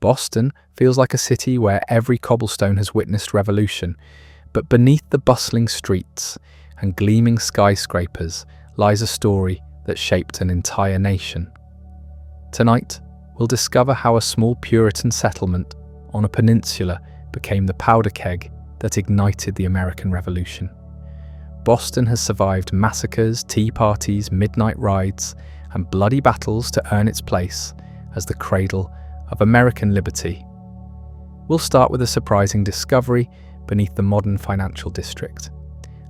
Boston feels like a city where every cobblestone has witnessed revolution, but beneath the bustling streets and gleaming skyscrapers lies a story that shaped an entire nation. Tonight, we'll discover how a small Puritan settlement on a peninsula became the powder keg that ignited the American Revolution. Boston has survived massacres, tea parties, midnight rides, and bloody battles to earn its place as the cradle of American liberty. We'll start with a surprising discovery beneath the modern financial district,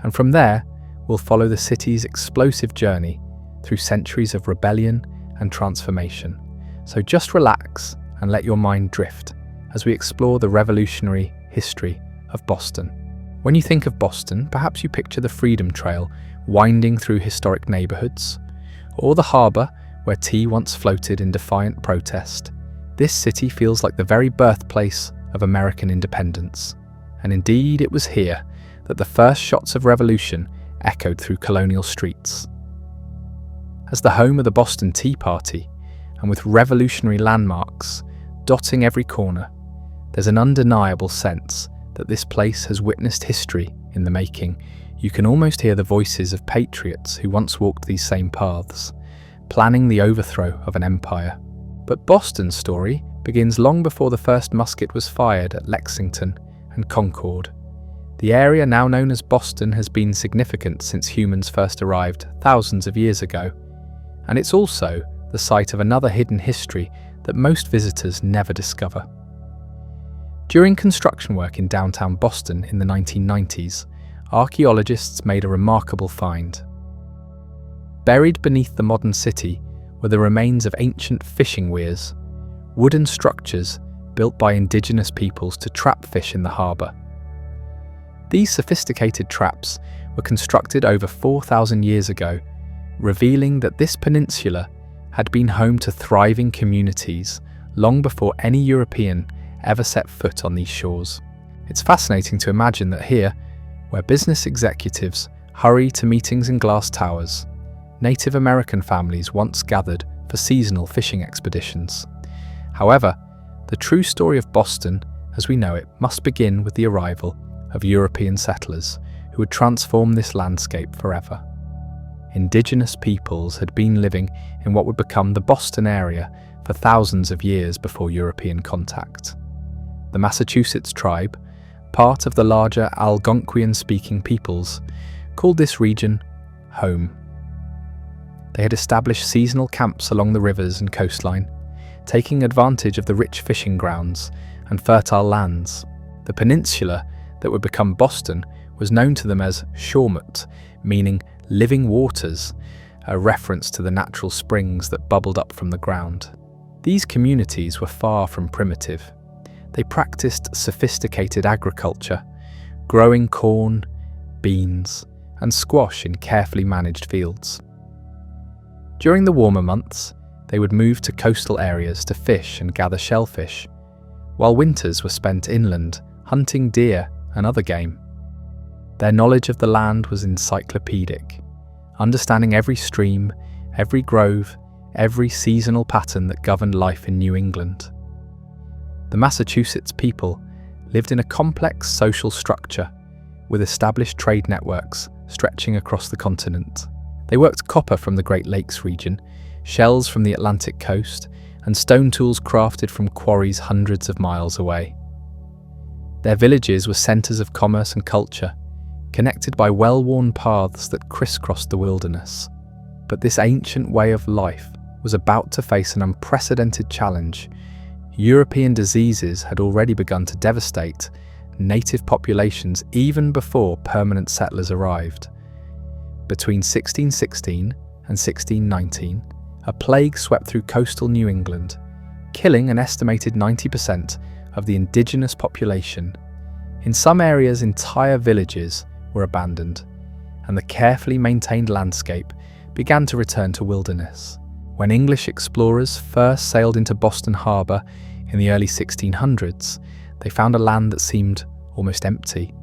and from there, we'll follow the city's explosive journey through centuries of rebellion and transformation. So just relax and let your mind drift as we explore the revolutionary history of Boston. When you think of Boston, perhaps you picture the Freedom Trail winding through historic neighborhoods, or the harbor where tea once floated in defiant protest. This city feels like the very birthplace of American independence. And indeed, it was here that the first shots of revolution echoed through Colonial streets. As the home of the Boston Tea Party, and with revolutionary landmarks dotting every corner, there's an undeniable sense that this place has witnessed history in the making. You can almost hear the voices of patriots who once walked these same paths, planning the overthrow of an empire. But Boston's story begins long before the first musket was fired at Lexington and Concord. The area now known as Boston has been significant since humans first arrived thousands of years ago, and it's also the site of another hidden history that most visitors never discover. During construction work in downtown Boston in the 1990s, archaeologists made a remarkable find. Buried beneath the modern city were the remains of ancient fishing weirs, wooden structures built by indigenous peoples to trap fish in the harbour. These sophisticated traps were constructed over 4,000 years ago, revealing that this peninsula had been home to thriving communities long before any European ever set foot on these shores. It's fascinating to imagine that here, where business executives hurry to meetings in glass towers, Native American families once gathered for seasonal fishing expeditions. However, the true story of Boston, as we know it, must begin with the arrival of European settlers who would transform this landscape forever. Indigenous peoples had been living in what would become the Boston area for thousands of years before European contact. The Massachusetts tribe, part of the larger Algonquian-speaking peoples, called this region home. They had established seasonal camps along the rivers and coastline, taking advantage of the rich fishing grounds and fertile lands. The peninsula that would become Boston was known to them as Shawmut, meaning living waters, a reference to the natural springs that bubbled up from the ground. These communities were far from primitive. They practiced sophisticated agriculture, growing corn, beans, and squash in carefully managed fields. During the warmer months, they would move to coastal areas to fish and gather shellfish, while winters were spent inland, hunting deer and other game. Their knowledge of the land was encyclopedic, understanding every stream, every grove, every seasonal pattern that governed life in New England. The Massachusetts people lived in a complex social structure with established trade networks stretching across the continent. They worked copper from the Great Lakes region, shells from the Atlantic coast, and stone tools crafted from quarries hundreds of miles away. Their villages were centres of commerce and culture, connected by well-worn paths that crisscrossed the wilderness. But this ancient way of life was about to face an unprecedented challenge. European diseases had already begun to devastate native populations even before permanent settlers arrived. Between 1616 and 1619, a plague swept through coastal New England, killing an estimated 90% of the indigenous population. In some areas, entire villages were abandoned, and the carefully maintained landscape began to return to wilderness. When English explorers first sailed into Boston Harbor in the early 1600s, they found a land that seemed almost empty.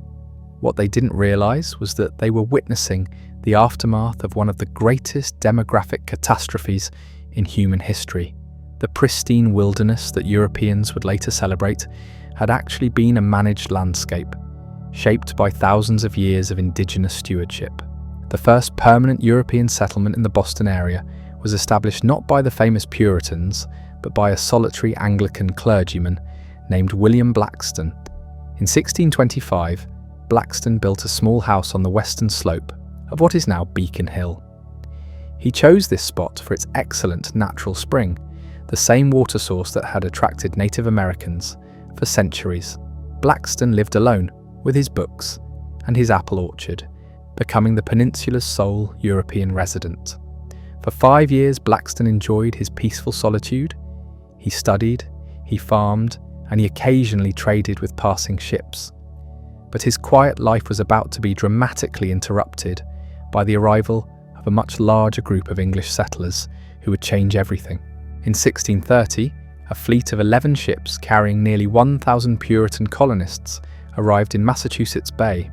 What they didn't realize was that they were witnessing the aftermath of one of the greatest demographic catastrophes in human history, The pristine wilderness that Europeans would later celebrate had actually been a managed landscape, shaped by thousands of years of indigenous stewardship. The first permanent European settlement in the Boston area was established not by the famous Puritans, but by a solitary Anglican clergyman named William Blackstone. In 1625, Blackstone built a small house on the western slope of what is now Beacon Hill. He chose this spot for its excellent natural spring, the same water source that had attracted Native Americans for centuries. Blackstone lived alone with his books and his apple orchard, becoming the peninsula's sole European resident. For 5 years, Blackstone enjoyed his peaceful solitude. He studied, he farmed, and he occasionally traded with passing ships. But his quiet life was about to be dramatically interrupted by the arrival of a much larger group of English settlers who would change everything. In 1630, a fleet of 11 ships carrying nearly 1,000 Puritan colonists arrived in Massachusetts Bay.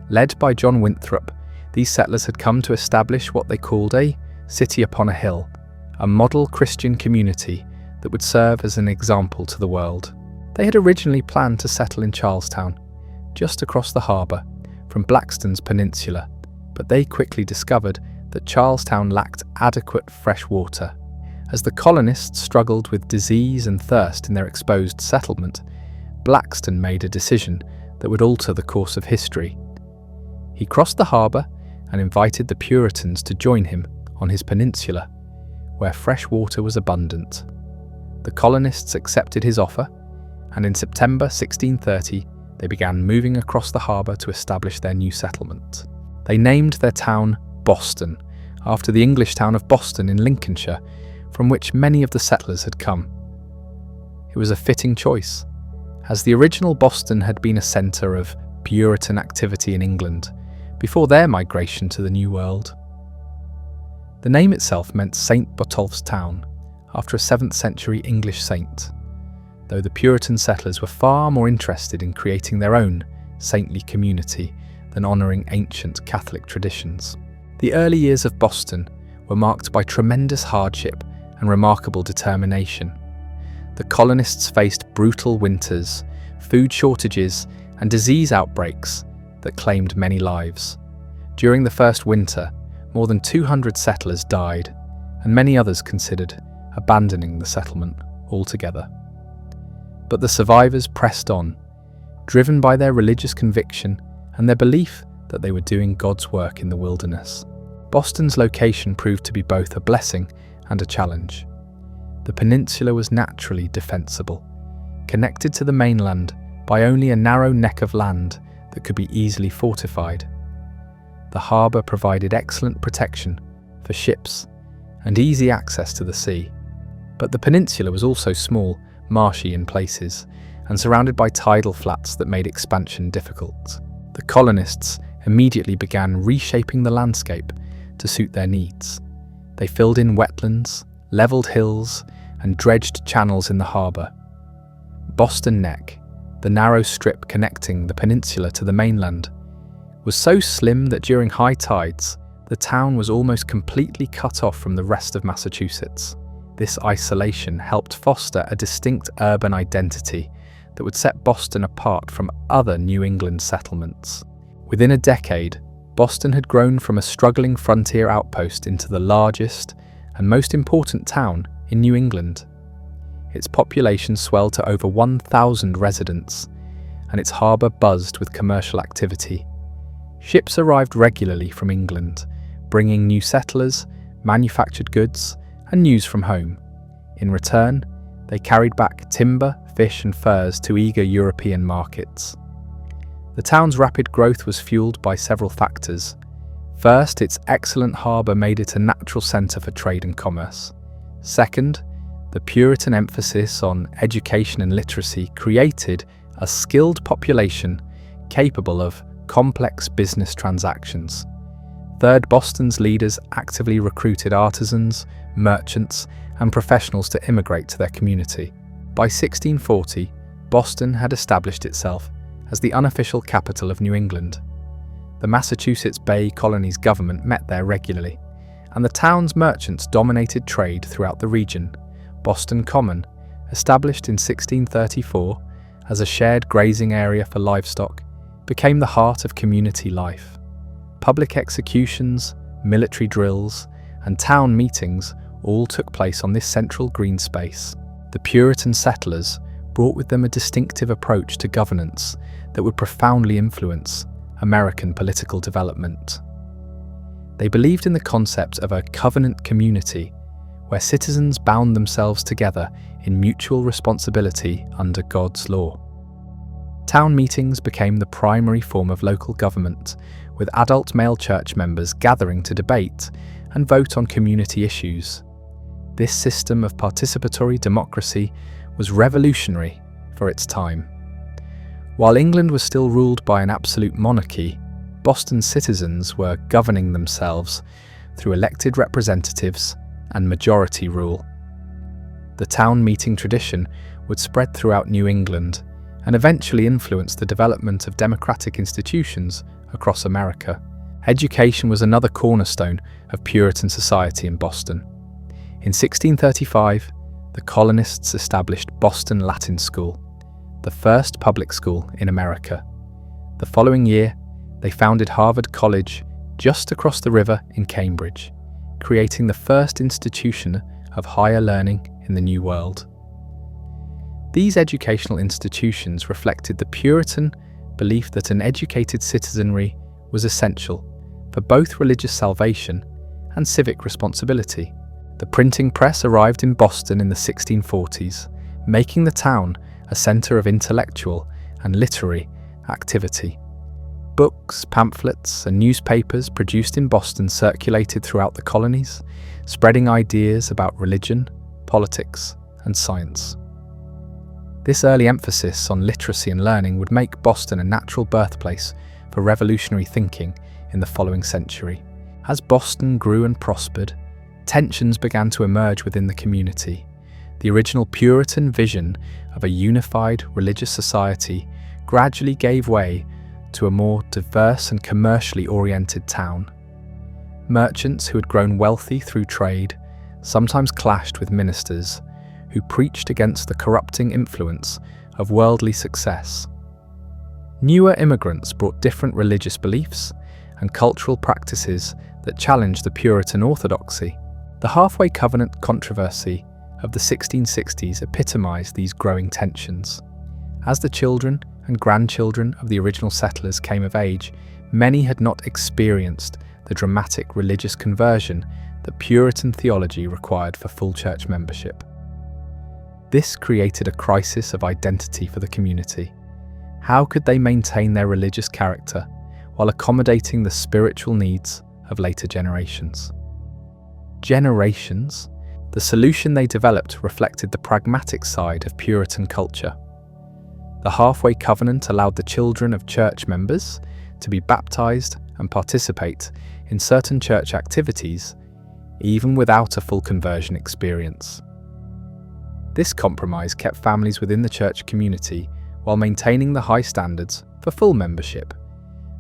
Led by John Winthrop, these settlers had come to establish what they called a city upon a hill, a model Christian community that would serve as an example to the world. They had originally planned to settle in Charlestown, just across the harbour from Blackstone's peninsula, but they quickly discovered that Charlestown lacked adequate fresh water. As the colonists struggled with disease and thirst in their exposed settlement, Blackstone made a decision that would alter the course of history. He crossed the harbour and invited the Puritans to join him on his peninsula, where fresh water was abundant. The colonists accepted his offer, and in September 1630, they began moving across the harbour to establish their new settlement. They named their town Boston, after the English town of Boston in Lincolnshire, from which many of the settlers had come. It was a fitting choice, as the original Boston had been a centre of Puritan activity in England before their migration to the New World. The name itself meant St. Botolph's Town, after a 7th century English saint, though the Puritan settlers were far more interested in creating their own saintly community than honouring ancient Catholic traditions. The early years of Boston were marked by tremendous hardship and remarkable determination. The colonists faced brutal winters, food shortages, and disease outbreaks that claimed many lives. During the first winter, more than 200 settlers died, and many others considered abandoning the settlement altogether. But the survivors pressed on, driven by their religious conviction and their belief that they were doing God's work in the wilderness. Boston's location proved to be both a blessing and a challenge. The peninsula was naturally defensible, connected to the mainland by only a narrow neck of land that could be easily fortified. The harbour provided excellent protection for ships and easy access to the sea. But the peninsula was also small, marshy in places, and surrounded by tidal flats that made expansion difficult. The colonists immediately began reshaping the landscape to suit their needs. They filled in wetlands, levelled hills, and dredged channels in the harbour. Boston Neck, the narrow strip connecting the peninsula to the mainland, was so slim that during high tides, the town was almost completely cut off from the rest of Massachusetts. This isolation helped foster a distinct urban identity that would set Boston apart from other New England settlements. Within a decade, Boston had grown from a struggling frontier outpost into the largest and most important town in New England. Its population swelled to over 1,000 residents, and its harbour buzzed with commercial activity. Ships arrived regularly from England, bringing new settlers, manufactured goods, and news from home. In return, they carried back timber, fish, and furs to eager European markets. The town's rapid growth was fueled by several factors. First, its excellent harbour made it a natural centre for trade and commerce. Second, the Puritan emphasis on education and literacy created a skilled population capable of complex business transactions. Third, Boston's leaders actively recruited artisans, merchants, and professionals to immigrate to their community. By 1640, Boston had established itself as the unofficial capital of New England. The Massachusetts Bay Colony's government met there regularly, and the town's merchants dominated trade throughout the region. Boston Common, established in 1634 as a shared grazing area for livestock, became the heart of community life. Public executions, military drills, and town meetings all took place on this central green space. The Puritan settlers brought with them a distinctive approach to governance that would profoundly influence American political development. They believed in the concept of a covenant community where citizens bound themselves together in mutual responsibility under God's law. Town meetings became the primary form of local government, with adult male church members gathering to debate and vote on community issues. This system of participatory democracy was revolutionary for its time. While England was still ruled by an absolute monarchy, Boston's citizens were governing themselves through elected representatives and majority rule. The town meeting tradition would spread throughout New England and eventually influence the development of democratic institutions across America. Education was another cornerstone of Puritan society in Boston. In 1635, the colonists established Boston Latin School, the first public school in America. The following year, they founded Harvard College just across the river in Cambridge, creating the first institution of higher learning in the New World. These educational institutions reflected the Puritan belief that an educated citizenry was essential for both religious salvation and civic responsibility. The printing press arrived in Boston in the 1640s, making the town a center of intellectual and literary activity. Books, pamphlets, and newspapers produced in Boston circulated throughout the colonies, spreading ideas about religion, politics, and science. This early emphasis on literacy and learning would make Boston a natural birthplace for revolutionary thinking in the following century. As Boston grew and prospered, tensions began to emerge within the community. The original Puritan vision of a unified religious society gradually gave way to a more diverse and commercially oriented town. Merchants who had grown wealthy through trade sometimes clashed with ministers who preached against the corrupting influence of worldly success. Newer immigrants brought different religious beliefs and cultural practices that challenged the Puritan orthodoxy. The Halfway Covenant controversy of the 1660s epitomized these growing tensions. As the children and grandchildren of the original settlers came of age, many had not experienced the dramatic religious conversion that Puritan theology required for full church membership. This created a crisis of identity for the community. How could they maintain their religious character while accommodating the spiritual needs of later generations? The solution they developed reflected the pragmatic side of Puritan culture. The Halfway Covenant allowed the children of church members to be baptized and participate in certain church activities, even without a full conversion experience. This compromise kept families within the church community while maintaining the high standards for full membership,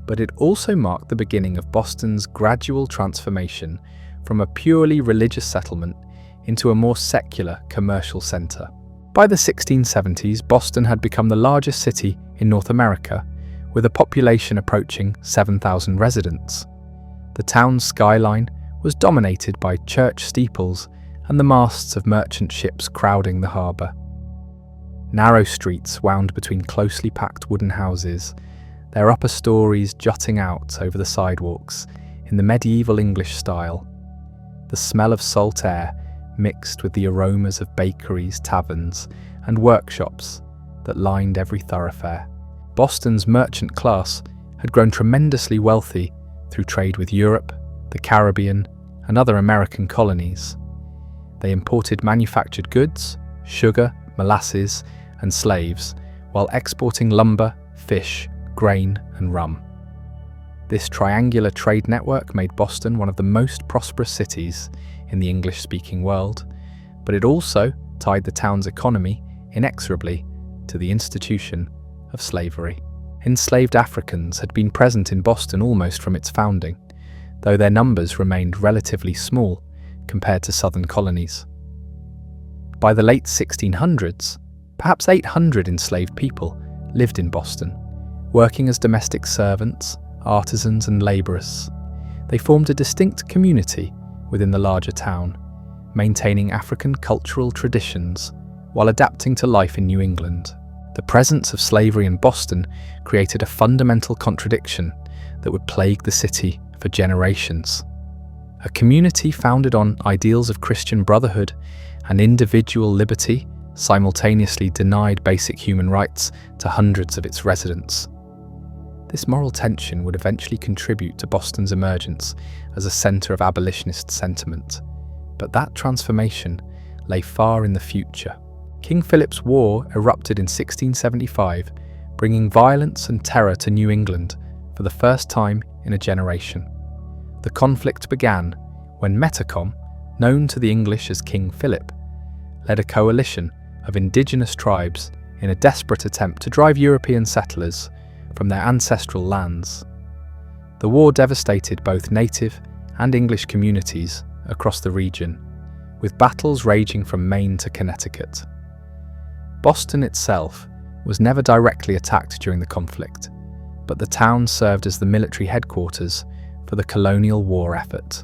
but it also marked the beginning of Boston's gradual transformation from a purely religious settlement into a more secular commercial center. By the 1670s, Boston had become the largest city in North America, with a population approaching 7,000 residents. The town's skyline was dominated by church steeples and the masts of merchant ships crowding the harbour. Narrow streets wound between closely packed wooden houses, their upper stories jutting out over the sidewalks in the medieval English style. The smell of salt air mixed with the aromas of bakeries, taverns, and workshops that lined every thoroughfare. Boston's merchant class had grown tremendously wealthy through trade with Europe, the Caribbean, and other American colonies. They imported manufactured goods, sugar, molasses, and slaves, while exporting lumber, fish, grain, and rum. This triangular trade network made Boston one of the most prosperous cities in the English-speaking world, but it also tied the town's economy inexorably to the institution of slavery. Enslaved Africans had been present in Boston almost from its founding, though their numbers remained relatively small compared to southern colonies. By the late 1600s, perhaps 800 enslaved people lived in Boston, working as domestic servants, artisans, and labourers. They formed a distinct community within the larger town, maintaining African cultural traditions while adapting to life in New England. The presence of slavery in Boston created a fundamental contradiction that would plague the city for generations. A community founded on ideals of Christian brotherhood and individual liberty simultaneously denied basic human rights to hundreds of its residents. This moral tension would eventually contribute to Boston's emergence as a centre of abolitionist sentiment, but that transformation lay far in the future. King Philip's War erupted in 1675, bringing violence and terror to New England for the first time in a generation. The conflict began when Metacom, known to the English as King Philip, led a coalition of indigenous tribes in a desperate attempt to drive European settlers from their ancestral lands. The war devastated both native and English communities across the region, with battles raging from Maine to Connecticut. Boston itself was never directly attacked during the conflict, but the town served as the military headquarters for the Colonial war effort.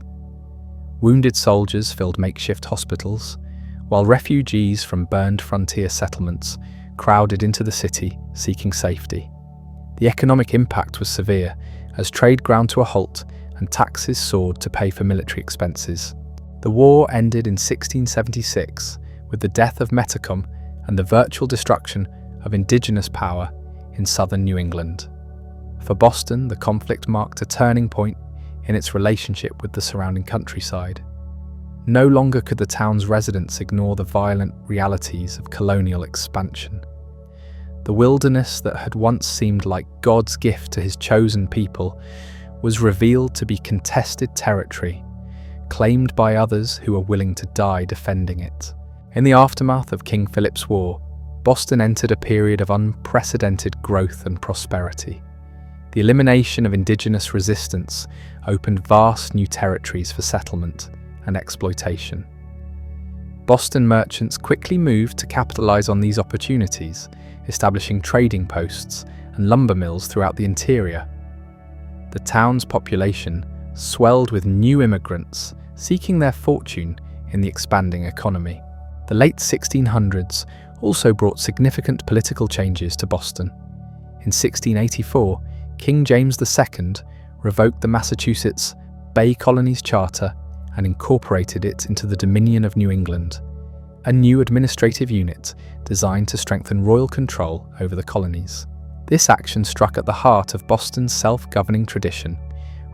Wounded soldiers filled makeshift hospitals, while refugees from burned frontier settlements crowded into the city seeking safety. The economic impact was severe as trade ground to a halt and taxes soared to pay for military expenses. The war ended in 1676 with the death of Metacom and the virtual destruction of Indigenous power in southern New England. For Boston, the conflict marked a turning point in its relationship with the surrounding countryside. No longer could the town's residents ignore the violent realities of colonial expansion. The wilderness that had once seemed like God's gift to his chosen people was revealed to be contested territory, claimed by others who were willing to die defending it. In the aftermath of King Philip's War, Boston entered a period of unprecedented growth and prosperity. The elimination of indigenous resistance opened vast new territories for settlement and exploitation. Boston merchants quickly moved to capitalize on these opportunities, establishing trading posts and lumber mills throughout the interior. The town's population swelled with new immigrants seeking their fortune in the expanding economy. The late 1600s also brought significant political changes to Boston. In 1684, King James II revoked the Massachusetts Bay Colony's charter and incorporated it into the Dominion of New England, a new administrative unit designed to strengthen royal control over the colonies. This action struck at the heart of Boston's self-governing tradition,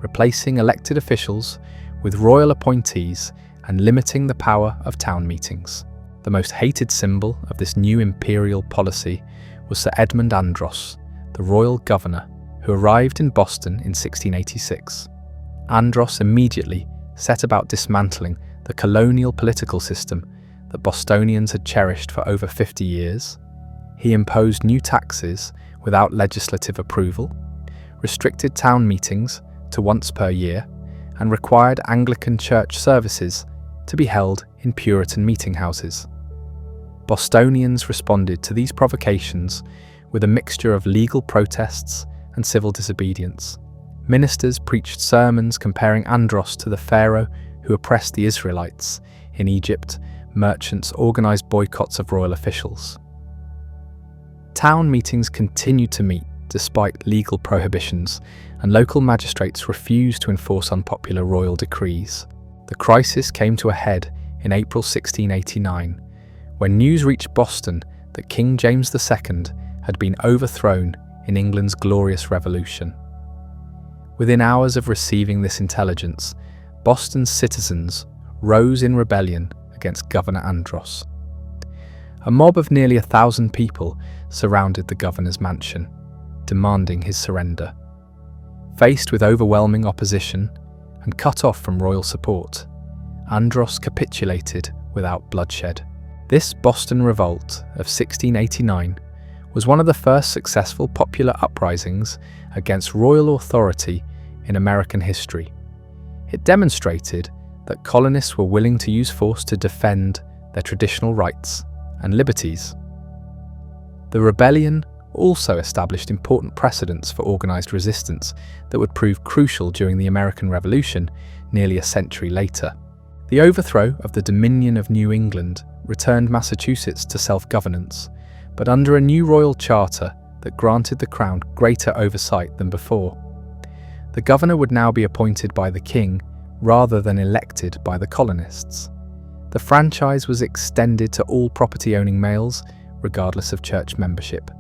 replacing elected officials with royal appointees and limiting the power of town meetings. The most hated symbol of this new imperial policy was Sir Edmund Andros, the royal governor, who arrived in Boston in 1686. Andros immediately set about dismantling the colonial political system that Bostonians had cherished for over 50 years. He imposed new taxes without legislative approval, restricted town meetings to once per year, and required Anglican church services to be held in Puritan meeting houses. Bostonians responded to these provocations with a mixture of legal protests and civil disobedience. Ministers preached sermons comparing Andros to the Pharaoh who oppressed the Israelites. In Egypt, merchants organized boycotts of royal officials. Town meetings continued to meet despite legal prohibitions, and local magistrates refused to enforce unpopular royal decrees. The crisis came to a head in April 1689, when news reached Boston that King James II had been overthrown in England's Glorious Revolution. Within hours of receiving this intelligence, Boston's citizens rose in rebellion against Governor Andros. A mob of nearly 1,000 people surrounded the governor's mansion, demanding his surrender. Faced with overwhelming opposition and cut off from royal support, Andros capitulated without bloodshed. This Boston Revolt of 1689 was one of the first successful popular uprisings against royal authority in American history. It demonstrated that colonists were willing to use force to defend their traditional rights and liberties. The rebellion also established important precedents for organised resistance that would prove crucial during the American Revolution nearly a century later. The overthrow of the Dominion of New England returned Massachusetts to self-governance, but under a new royal charter that granted the Crown greater oversight than before. The governor would now be appointed by the king rather than elected by the colonists. The franchise was extended to all property-owning males, regardless of church membership,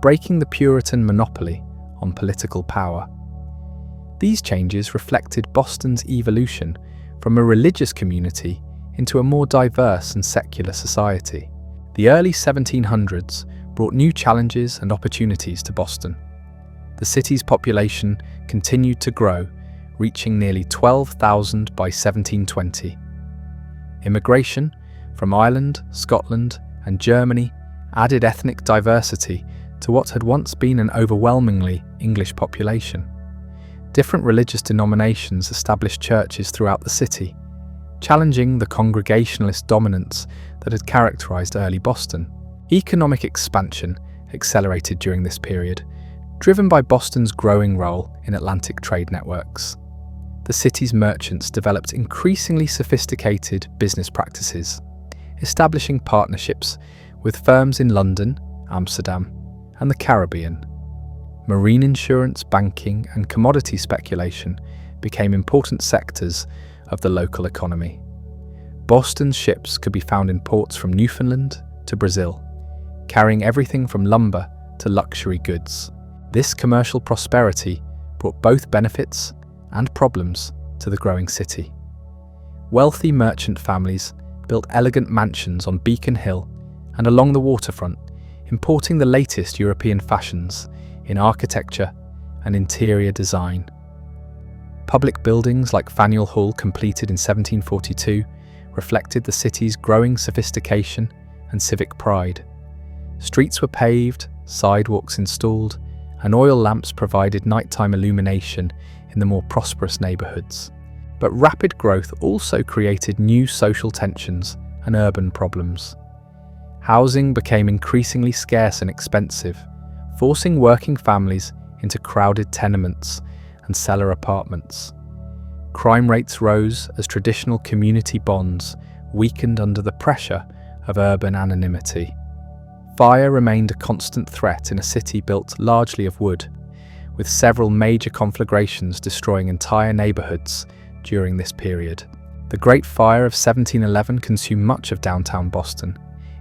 breaking the Puritan monopoly on political power. These changes reflected Boston's evolution from a religious community into a more diverse and secular society. The early 1700s brought new challenges and opportunities to Boston. The city's population continued to grow, reaching nearly 12,000 by 1720. Immigration from Ireland, Scotland, and Germany added ethnic diversity to what had once been an overwhelmingly English population. Different religious denominations established churches throughout the city, challenging the Congregationalist dominance that had characterized early Boston. Economic expansion accelerated during this period, driven by Boston's growing role in Atlantic trade networks. The city's merchants developed increasingly sophisticated business practices, establishing partnerships with firms in London, Amsterdam, and the Caribbean. Marine insurance, banking, and commodity speculation became important sectors of the local economy. Boston's ships could be found in ports from Newfoundland to Brazil, carrying everything from lumber to luxury goods. This commercial prosperity brought both benefits and problems to the growing city. Wealthy merchant families built elegant mansions on Beacon Hill and along the waterfront, importing the latest European fashions in architecture and interior design. Public buildings like Faneuil Hall, completed in 1742, reflected the city's growing sophistication and civic pride. Streets were paved, sidewalks installed, and oil lamps provided nighttime illumination in the more prosperous neighbourhoods. But rapid growth also created new social tensions and urban problems. Housing became increasingly scarce and expensive, forcing working families into crowded tenements and cellar apartments. Crime rates rose as traditional community bonds weakened under the pressure of urban anonymity. Fire remained a constant threat in a city built largely of wood, with several major conflagrations destroying entire neighbourhoods during this period. The Great Fire of 1711 consumed much of downtown Boston,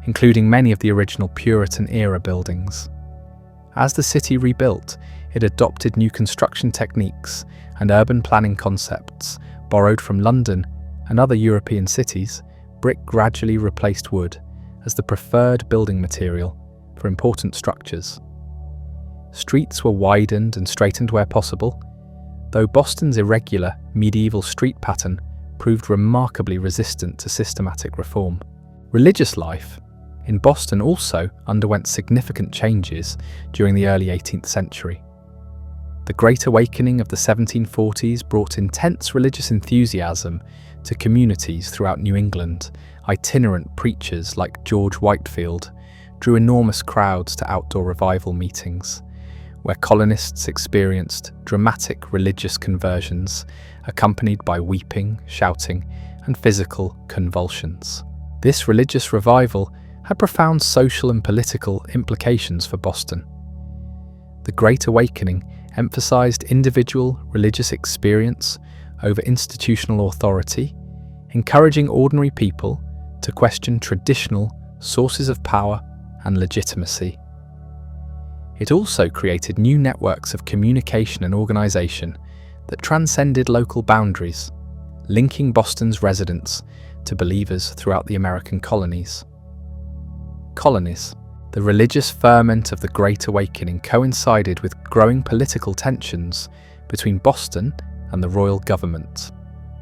including many of the original Puritan-era buildings. As the city rebuilt, it adopted new construction techniques and urban planning concepts borrowed from London and other European cities. Brick gradually replaced wood as the preferred building material for important structures. Streets were widened and straightened where possible, though Boston's irregular medieval street pattern proved remarkably resistant to systematic reform. Religious life in Boston also underwent significant changes during the early 18th century. The Great Awakening of the 1740s brought intense religious enthusiasm to communities throughout New England. Itinerant preachers like George Whitefield drew enormous crowds to outdoor revival meetings, where colonists experienced dramatic religious conversions accompanied by weeping, shouting, and physical convulsions. This religious revival had profound social and political implications for Boston. The Great Awakening emphasized individual religious experience over institutional authority, encouraging ordinary people to question traditional sources of power and legitimacy. It also created new networks of communication and organization that transcended local boundaries, linking Boston's residents to believers throughout the American colonies. Colonies. The religious ferment of the Great Awakening coincided with growing political tensions between Boston and the royal government.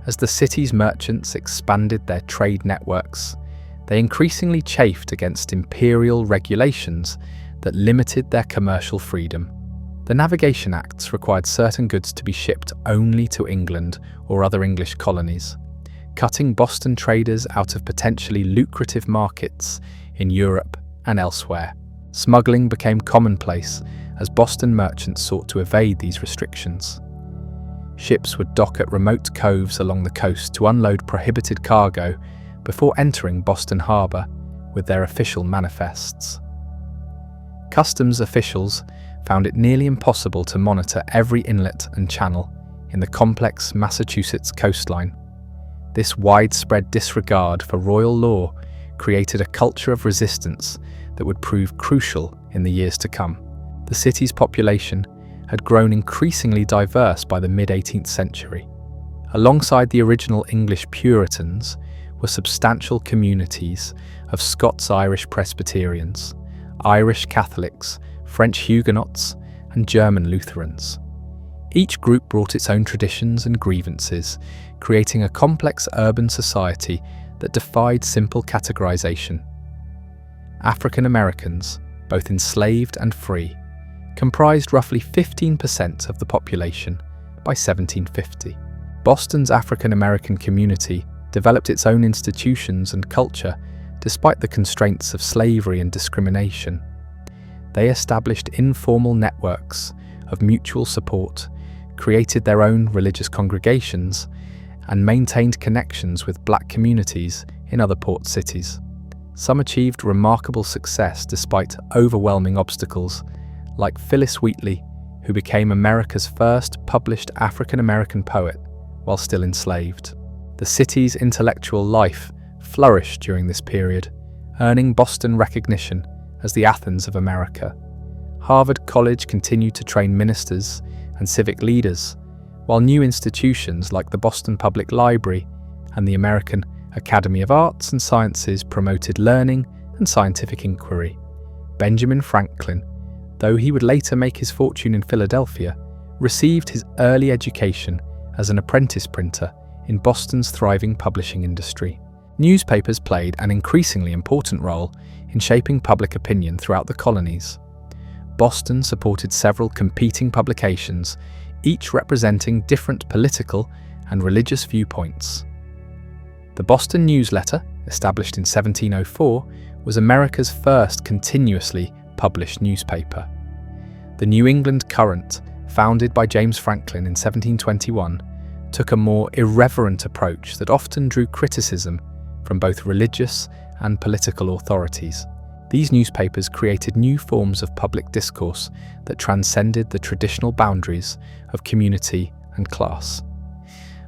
As the city's merchants expanded their trade networks, they increasingly chafed against imperial regulations that limited their commercial freedom. The Navigation Acts required certain goods to be shipped only to England or other English colonies, cutting Boston traders out of potentially lucrative markets in Europe and elsewhere. Smuggling became commonplace as Boston merchants sought to evade these restrictions. Ships would dock at remote coves along the coast to unload prohibited cargo before entering Boston Harbor with their official manifests. Customs officials found it nearly impossible to monitor every inlet and channel in the complex Massachusetts coastline. This widespread disregard for royal law created a culture of resistance that would prove crucial in the years to come. The city's population had grown increasingly diverse by the mid-18th century. Alongside the original English Puritans were substantial communities of Scots-Irish Presbyterians, Irish Catholics, French Huguenots, and German Lutherans. Each group brought its own traditions and grievances, creating a complex urban society that defied simple categorization. African Americans, both enslaved and free, comprised roughly 15% of the population by 1750. Boston's African American community developed its own institutions and culture despite the constraints of slavery and discrimination. They established informal networks of mutual support, created their own religious congregations, and maintained connections with black communities in other port cities. Some achieved remarkable success despite overwhelming obstacles, like Phyllis Wheatley, who became America's first published African American poet while still enslaved. The city's intellectual life flourished during this period, earning Boston recognition as the Athens of America. Harvard College continued to train ministers and civic leaders, while new institutions like the Boston Public Library and the American Academy of Arts and Sciences promoted learning and scientific inquiry. Benjamin Franklin, though he would later make his fortune in Philadelphia, received his early education as an apprentice printer in Boston's thriving publishing industry. Newspapers played an increasingly important role in shaping public opinion throughout the colonies. Boston supported several competing publications, each representing different political and religious viewpoints. The Boston Newsletter, established in 1704, was America's first continuously published newspaper. The New England Courant, founded by James Franklin in 1721, took a more irreverent approach that often drew criticism from both religious and political authorities. These newspapers created new forms of public discourse that transcended the traditional boundaries of community and class.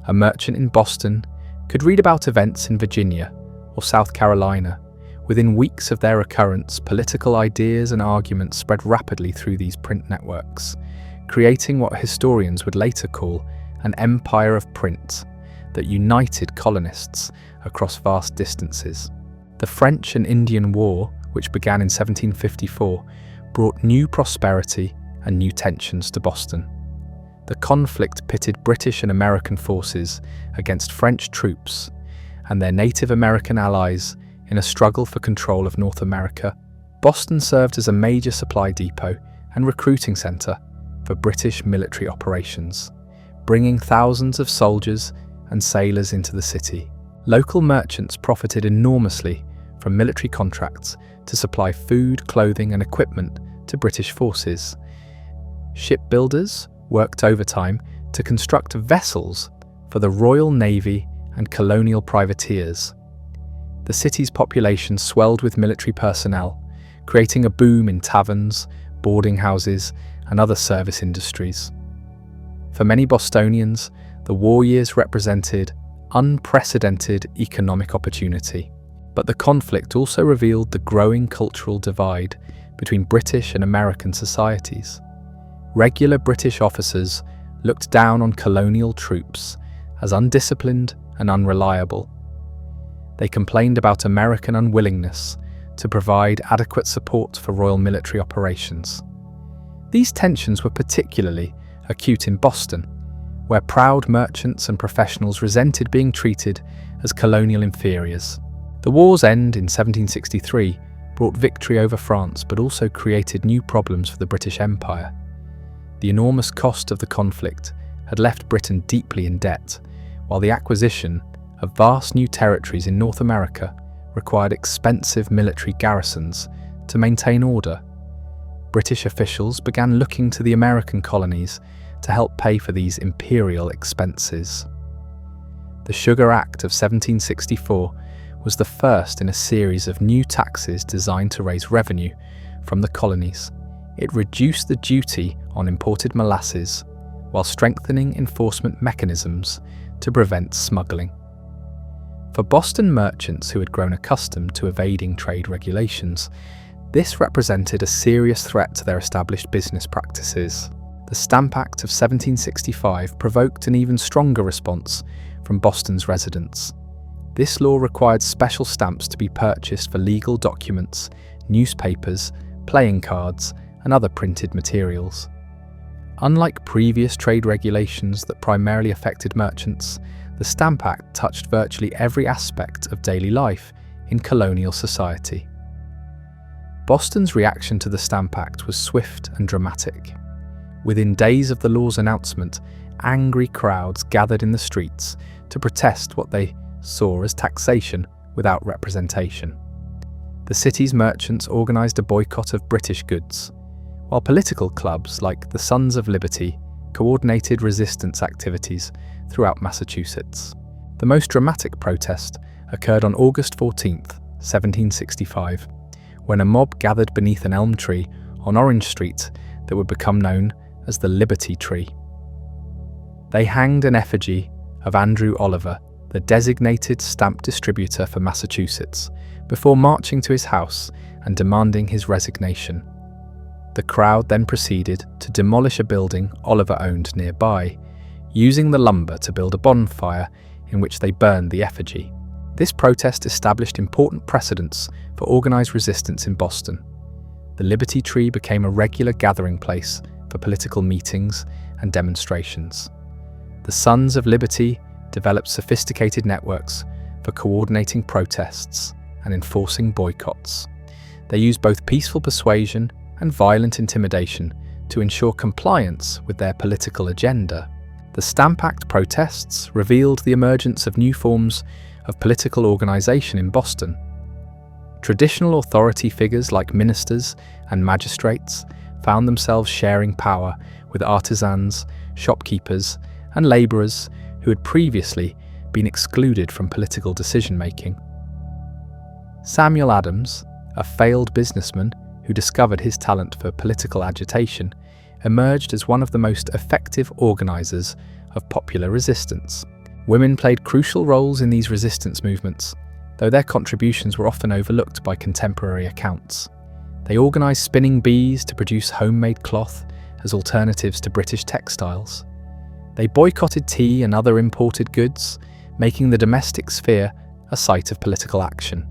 A merchant in Boston could read about events in Virginia or South Carolina. Within weeks of their occurrence, political ideas and arguments spread rapidly through these print networks, creating what historians would later call an empire of print that united colonists across vast distances. The French and Indian War, which began in 1754, brought new prosperity and new tensions to Boston. The conflict pitted British and American forces against French troops and their Native American allies in a struggle for control of North America. Boston served as a major supply depot and recruiting centre for British military operations, bringing thousands of soldiers and sailors into the city. Local merchants profited enormously from military contracts to supply food, clothing and equipment to British forces. Shipbuilders worked overtime to construct vessels for the Royal Navy and Colonial privateers. The city's population swelled with military personnel, creating a boom in taverns, boarding houses, and other service industries. For many Bostonians, the war years represented unprecedented economic opportunity. But the conflict also revealed the growing cultural divide between British and American societies. Regular British officers looked down on colonial troops as undisciplined and unreliable. They complained about American unwillingness to provide adequate support for royal military operations. These tensions were particularly acute in Boston, where proud merchants and professionals resented being treated as colonial inferiors. The war's end in 1763 brought victory over France, but also created new problems for the British Empire. The enormous cost of the conflict had left Britain deeply in debt, while the acquisition of vast new territories in North America required expensive military garrisons to maintain order. British officials began looking to the American colonies to help pay for these imperial expenses. The Sugar Act of 1764 was the first in a series of new taxes designed to raise revenue from the colonies. It reduced the duty on imported molasses while strengthening enforcement mechanisms to prevent smuggling. For Boston merchants who had grown accustomed to evading trade regulations, this represented a serious threat to their established business practices. The Stamp Act of 1765 provoked an even stronger response from Boston's residents. This law required special stamps to be purchased for legal documents, newspapers, playing cards, and other printed materials. Unlike previous trade regulations that primarily affected merchants, the Stamp Act touched virtually every aspect of daily life in colonial society. Boston's reaction to the Stamp Act was swift and dramatic. Within days of the law's announcement, angry crowds gathered in the streets to protest what they saw as taxation without representation. The city's merchants organised a boycott of British goods, while political clubs like the Sons of Liberty coordinated resistance activities throughout Massachusetts. The most dramatic protest occurred on August 14, 1765, when a mob gathered beneath an elm tree on Orange Street that would become known as the Liberty Tree. They hanged an effigy of Andrew Oliver, the designated stamp distributor for Massachusetts, before marching to his house and demanding his resignation. The crowd then proceeded to demolish a building Oliver owned nearby, using the lumber to build a bonfire in which they burned the effigy. This protest established important precedents for organised resistance in Boston. The Liberty Tree became a regular gathering place for political meetings and demonstrations. The Sons of Liberty developed sophisticated networks for coordinating protests and enforcing boycotts. They used both peaceful persuasion and violent intimidation to ensure compliance with their political agenda. The Stamp Act protests revealed the emergence of new forms of political organisation in Boston. Traditional authority figures like ministers and magistrates found themselves sharing power with artisans, shopkeepers, and labourers who had previously been excluded from political decision-making. Samuel Adams, a failed businessman who discovered his talent for political agitation, emerged as one of the most effective organisers of popular resistance. Women played crucial roles in these resistance movements, though their contributions were often overlooked by contemporary accounts. They organised spinning bees to produce homemade cloth as alternatives to British textiles. They boycotted tea and other imported goods, making the domestic sphere a site of political action.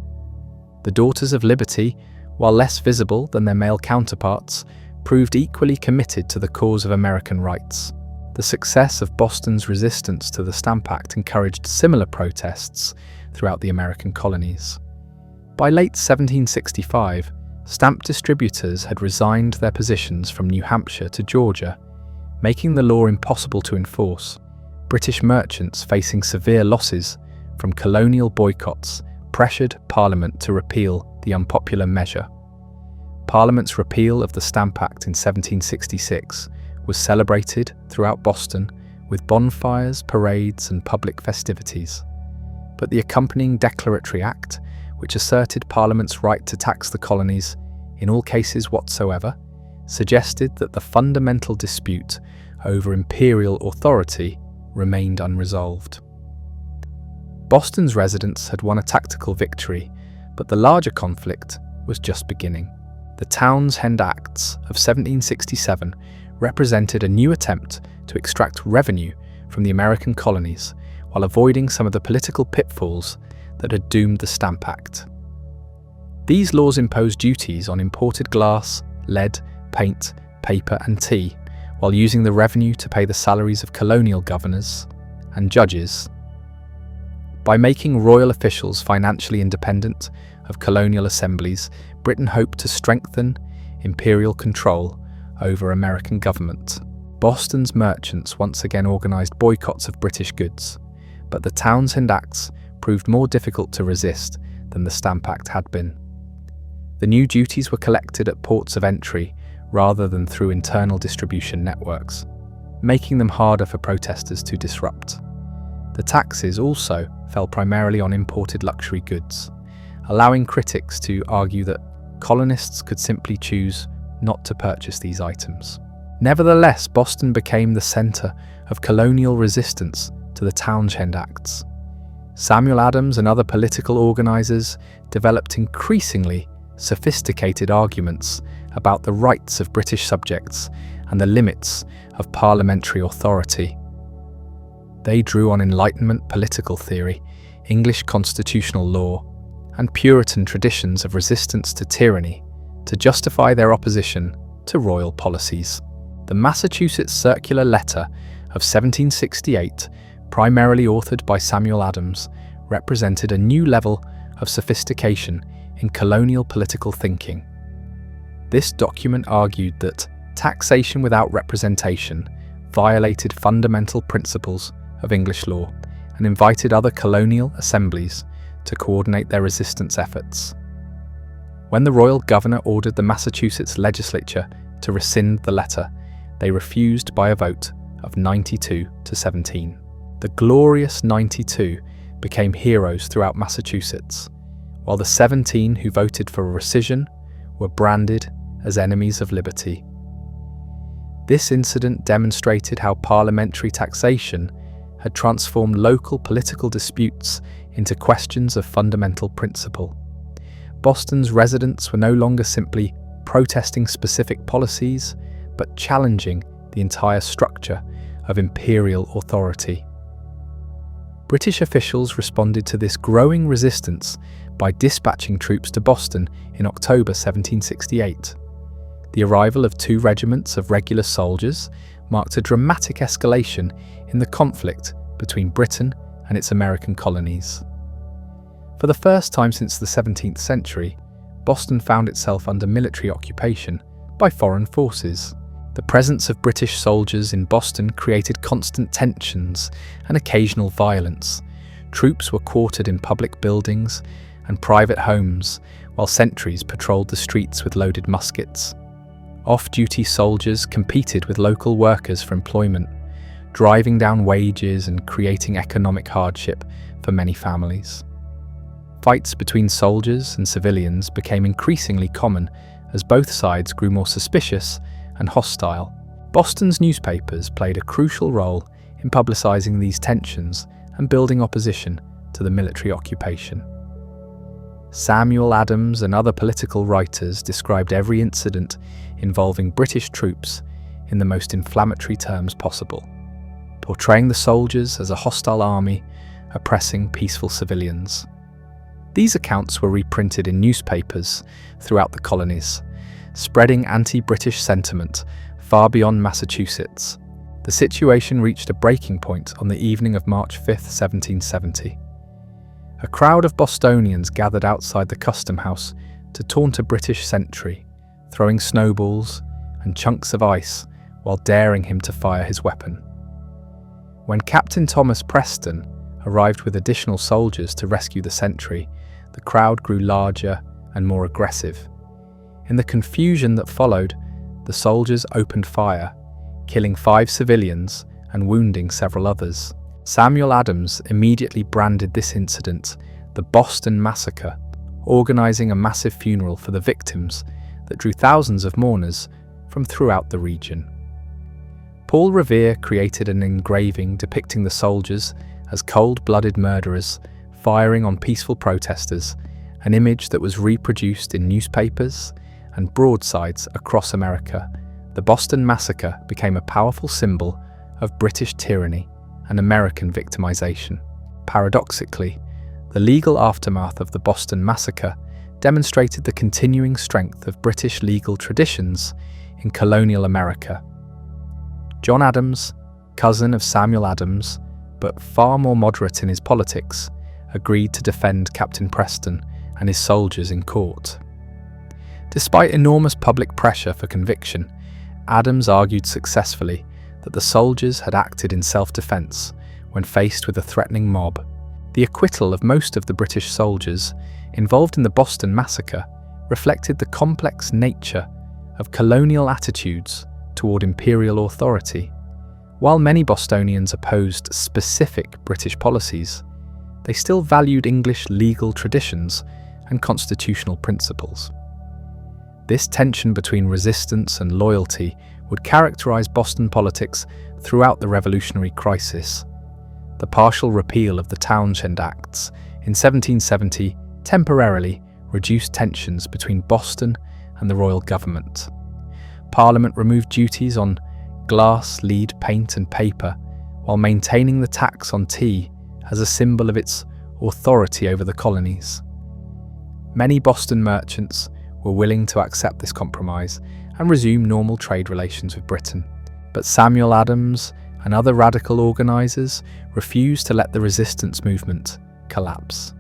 The Daughters of Liberty, while less visible than their male counterparts, proved equally committed to the cause of American rights. The success of Boston's resistance to the Stamp Act encouraged similar protests throughout the American colonies. By late 1765, stamp distributors had resigned their positions from New Hampshire to Georgia, making the law impossible to enforce. British merchants facing severe losses from colonial boycotts pressured Parliament to repeal the unpopular measure. Parliament's repeal of the Stamp Act in 1766 was celebrated throughout Boston with bonfires, parades, and public festivities. But the accompanying Declaratory Act, which asserted Parliament's right to tax the colonies in all cases whatsoever, suggested that the fundamental dispute over imperial authority remained unresolved. Boston's residents had won a tactical victory, but the larger conflict was just beginning. The Townshend Acts of 1767 represented a new attempt to extract revenue from the American colonies while avoiding some of the political pitfalls that had doomed the Stamp Act. These laws imposed duties on imported glass, lead, paint, paper, and tea, while using the revenue to pay the salaries of colonial governors and judges. By making royal officials financially independent of colonial assemblies, Britain hoped to strengthen imperial control over American government. Boston's merchants once again organised boycotts of British goods, but the Townshend Acts proved more difficult to resist than the Stamp Act had been. The new duties were collected at ports of entry rather than through internal distribution networks, making them harder for protesters to disrupt. The taxes also fell primarily on imported luxury goods, allowing critics to argue that colonists could simply choose not to purchase these items. Nevertheless, Boston became the centre of colonial resistance to the Townshend Acts. Samuel Adams and other political organisers developed increasingly sophisticated arguments about the rights of British subjects and the limits of parliamentary authority. They drew on Enlightenment political theory, English constitutional law, and Puritan traditions of resistance to tyranny to justify their opposition to royal policies. The Massachusetts Circular Letter of 1768, primarily authored by Samuel Adams, represented a new level of sophistication in colonial political thinking. This document argued that taxation without representation violated fundamental principles of English law and invited other colonial assemblies to coordinate their resistance efforts. When the royal governor ordered the Massachusetts legislature to rescind the letter, they refused by a vote of 92 to 17. The glorious 92 became heroes throughout Massachusetts, while the 17 who voted for a rescission were branded as enemies of liberty. This incident demonstrated how parliamentary taxation had transformed local political disputes into questions of fundamental principle. Boston's residents were no longer simply protesting specific policies, but challenging the entire structure of imperial authority. British officials responded to this growing resistance by dispatching troops to Boston in October 1768. The arrival of 2 regiments of regular soldiers marked a dramatic escalation in the conflict between Britain and its American colonies. For the first time since the 17th century, Boston found itself under military occupation by foreign forces. The presence of British soldiers in Boston created constant tensions and occasional violence. Troops were quartered in public buildings and private homes, while sentries patrolled the streets with loaded muskets. Off-duty soldiers competed with local workers for employment, driving down wages and creating economic hardship for many families. Fights between soldiers and civilians became increasingly common as both sides grew more suspicious and hostile. Boston's newspapers played a crucial role in publicizing these tensions and building opposition to the military occupation. Samuel Adams and other political writers described every incident involving British troops in the most inflammatory terms possible, portraying the soldiers as a hostile army oppressing peaceful civilians. These accounts were reprinted in newspapers throughout the colonies, spreading anti-British sentiment far beyond Massachusetts. The situation reached a breaking point on the evening of March 5, 1770. A crowd of Bostonians gathered outside the custom house to taunt a British sentry, throwing snowballs and chunks of ice while daring him to fire his weapon. When Captain Thomas Preston arrived with additional soldiers to rescue the sentry, the crowd grew larger and more aggressive. In the confusion that followed, the soldiers opened fire, killing 5 civilians and wounding several others. Samuel Adams immediately branded this incident the Boston Massacre, organizing a massive funeral for the victims that drew thousands of mourners from throughout the region. Paul Revere created an engraving depicting the soldiers as cold-blooded murderers firing on peaceful protesters, an image that was reproduced in newspapers and broadsides across America. The Boston Massacre became a powerful symbol of British tyranny and American victimization. Paradoxically, the legal aftermath of the Boston Massacre demonstrated the continuing strength of British legal traditions in colonial America. John Adams, cousin of Samuel Adams, but far more moderate in his politics, agreed to defend Captain Preston and his soldiers in court. Despite enormous public pressure for conviction, Adams argued successfully that the soldiers had acted in self-defense when faced with a threatening mob. The acquittal of most of the British soldiers involved in the Boston Massacre reflected the complex nature of colonial attitudes toward imperial authority. While many Bostonians opposed specific British policies, they still valued English legal traditions and constitutional principles. This tension between resistance and loyalty would characterize Boston politics throughout the Revolutionary crisis. The partial repeal of the Townshend Acts in 1770 temporarily reduced tensions between Boston and the royal government. Parliament removed duties on glass, lead, paint and paper, while maintaining the tax on tea as a symbol of its authority over the colonies. Many Boston merchants were willing to accept this compromise and resume normal trade relations with Britain. But Samuel Adams and other radical organisers refused to let the resistance movement collapse.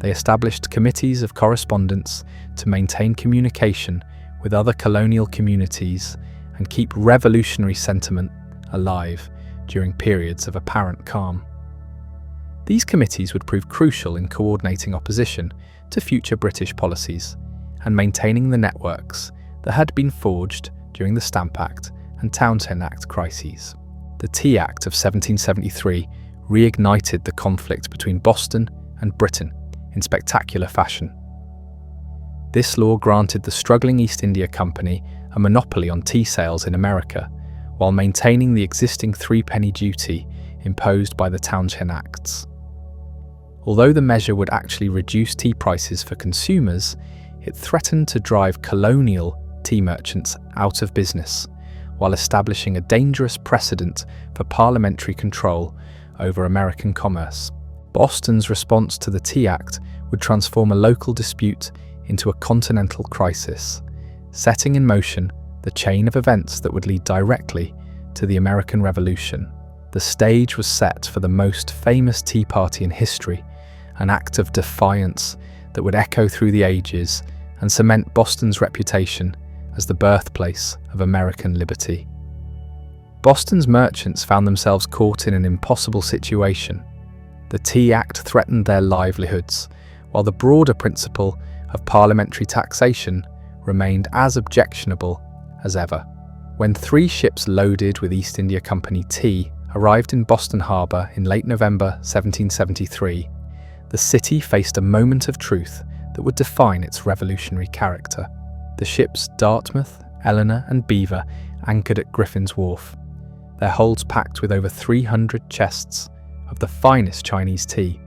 They established committees of correspondence to maintain communication with other colonial communities and keep revolutionary sentiment alive during periods of apparent calm. These committees would prove crucial in coordinating opposition to future British policies and maintaining the networks that had been forged during the Stamp Act and Townshend Act crises. The Tea Act of 1773 reignited the conflict between Boston and Britain in spectacular fashion. This law granted the struggling East India Company a monopoly on tea sales in America, while maintaining the existing threepenny duty imposed by the Townshend Acts. Although the measure would actually reduce tea prices for consumers, it threatened to drive colonial tea merchants out of business, while establishing a dangerous precedent for parliamentary control over American commerce. Boston's response to the Tea Act would transform a local dispute into a continental crisis, setting in motion the chain of events that would lead directly to the American Revolution. The stage was set for the most famous Tea Party in history, an act of defiance that would echo through the ages and cement Boston's reputation as the birthplace of American liberty. Boston's merchants found themselves caught in an impossible situation. The Tea Act threatened their livelihoods, while the broader principle of parliamentary taxation remained as objectionable as ever. When 3 ships loaded with East India Company tea arrived in Boston Harbor in late November 1773, the city faced a moment of truth that would define its revolutionary character. The ships Dartmouth, Eleanor and Beaver anchored at Griffin's Wharf, their holds packed with over 300 chests of the finest Chinese tea.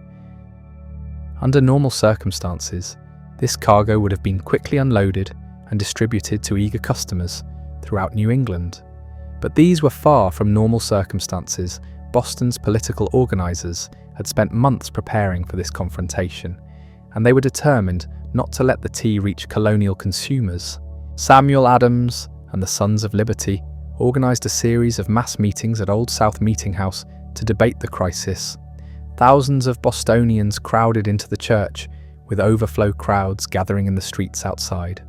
Under normal circumstances, this cargo would have been quickly unloaded and distributed to eager customers throughout New England. But these were far from normal circumstances. Boston's political organisers had spent months preparing for this confrontation, and they were determined not to let the tea reach colonial consumers. Samuel Adams and the Sons of Liberty organised a series of mass meetings at Old South Meeting House to debate the crisis. Thousands of Bostonians crowded into the church, with overflow crowds gathering in the streets outside.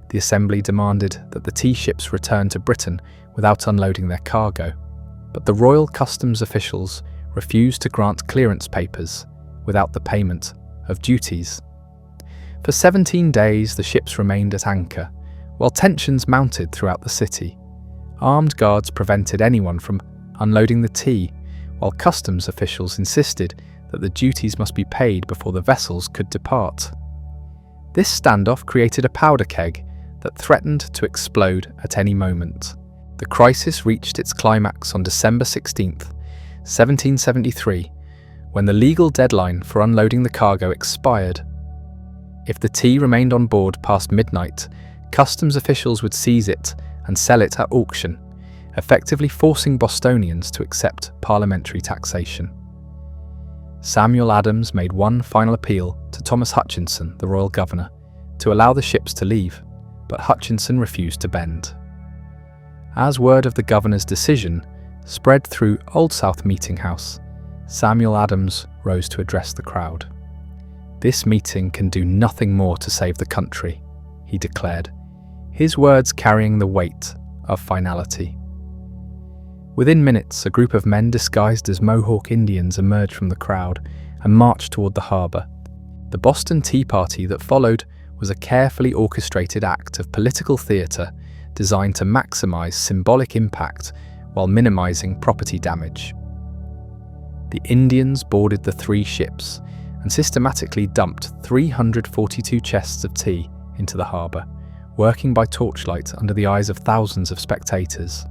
The assembly demanded that the tea ships return to Britain without unloading their cargo, but the royal customs officials refused to grant clearance papers without the payment of duties. For 17 days, the ships remained at anchor, while tensions mounted throughout the city. Armed guards prevented anyone from unloading the tea, while customs officials insisted that the duties must be paid before the vessels could depart. This standoff created a powder keg that threatened to explode at any moment. The crisis reached its climax on December 16, 1773, when the legal deadline for unloading the cargo expired. If the tea remained on board past midnight, customs officials would seize it and sell it at auction, effectively forcing Bostonians to accept parliamentary taxation. Samuel Adams made one final appeal to Thomas Hutchinson, the royal governor, to allow the ships to leave, but Hutchinson refused to bend. As word of the governor's decision spread through Old South Meeting House, Samuel Adams rose to address the crowd. "This meeting can do nothing more to save the country," he declared, his words carrying the weight of finality. Within minutes, a group of men disguised as Mohawk Indians emerged from the crowd and marched toward the harbour. The Boston Tea Party that followed was a carefully orchestrated act of political theatre designed to maximise symbolic impact while minimising property damage. The Indians boarded the 3 ships and systematically dumped 342 chests of tea into the harbour, working by torchlight under the eyes of thousands of spectators.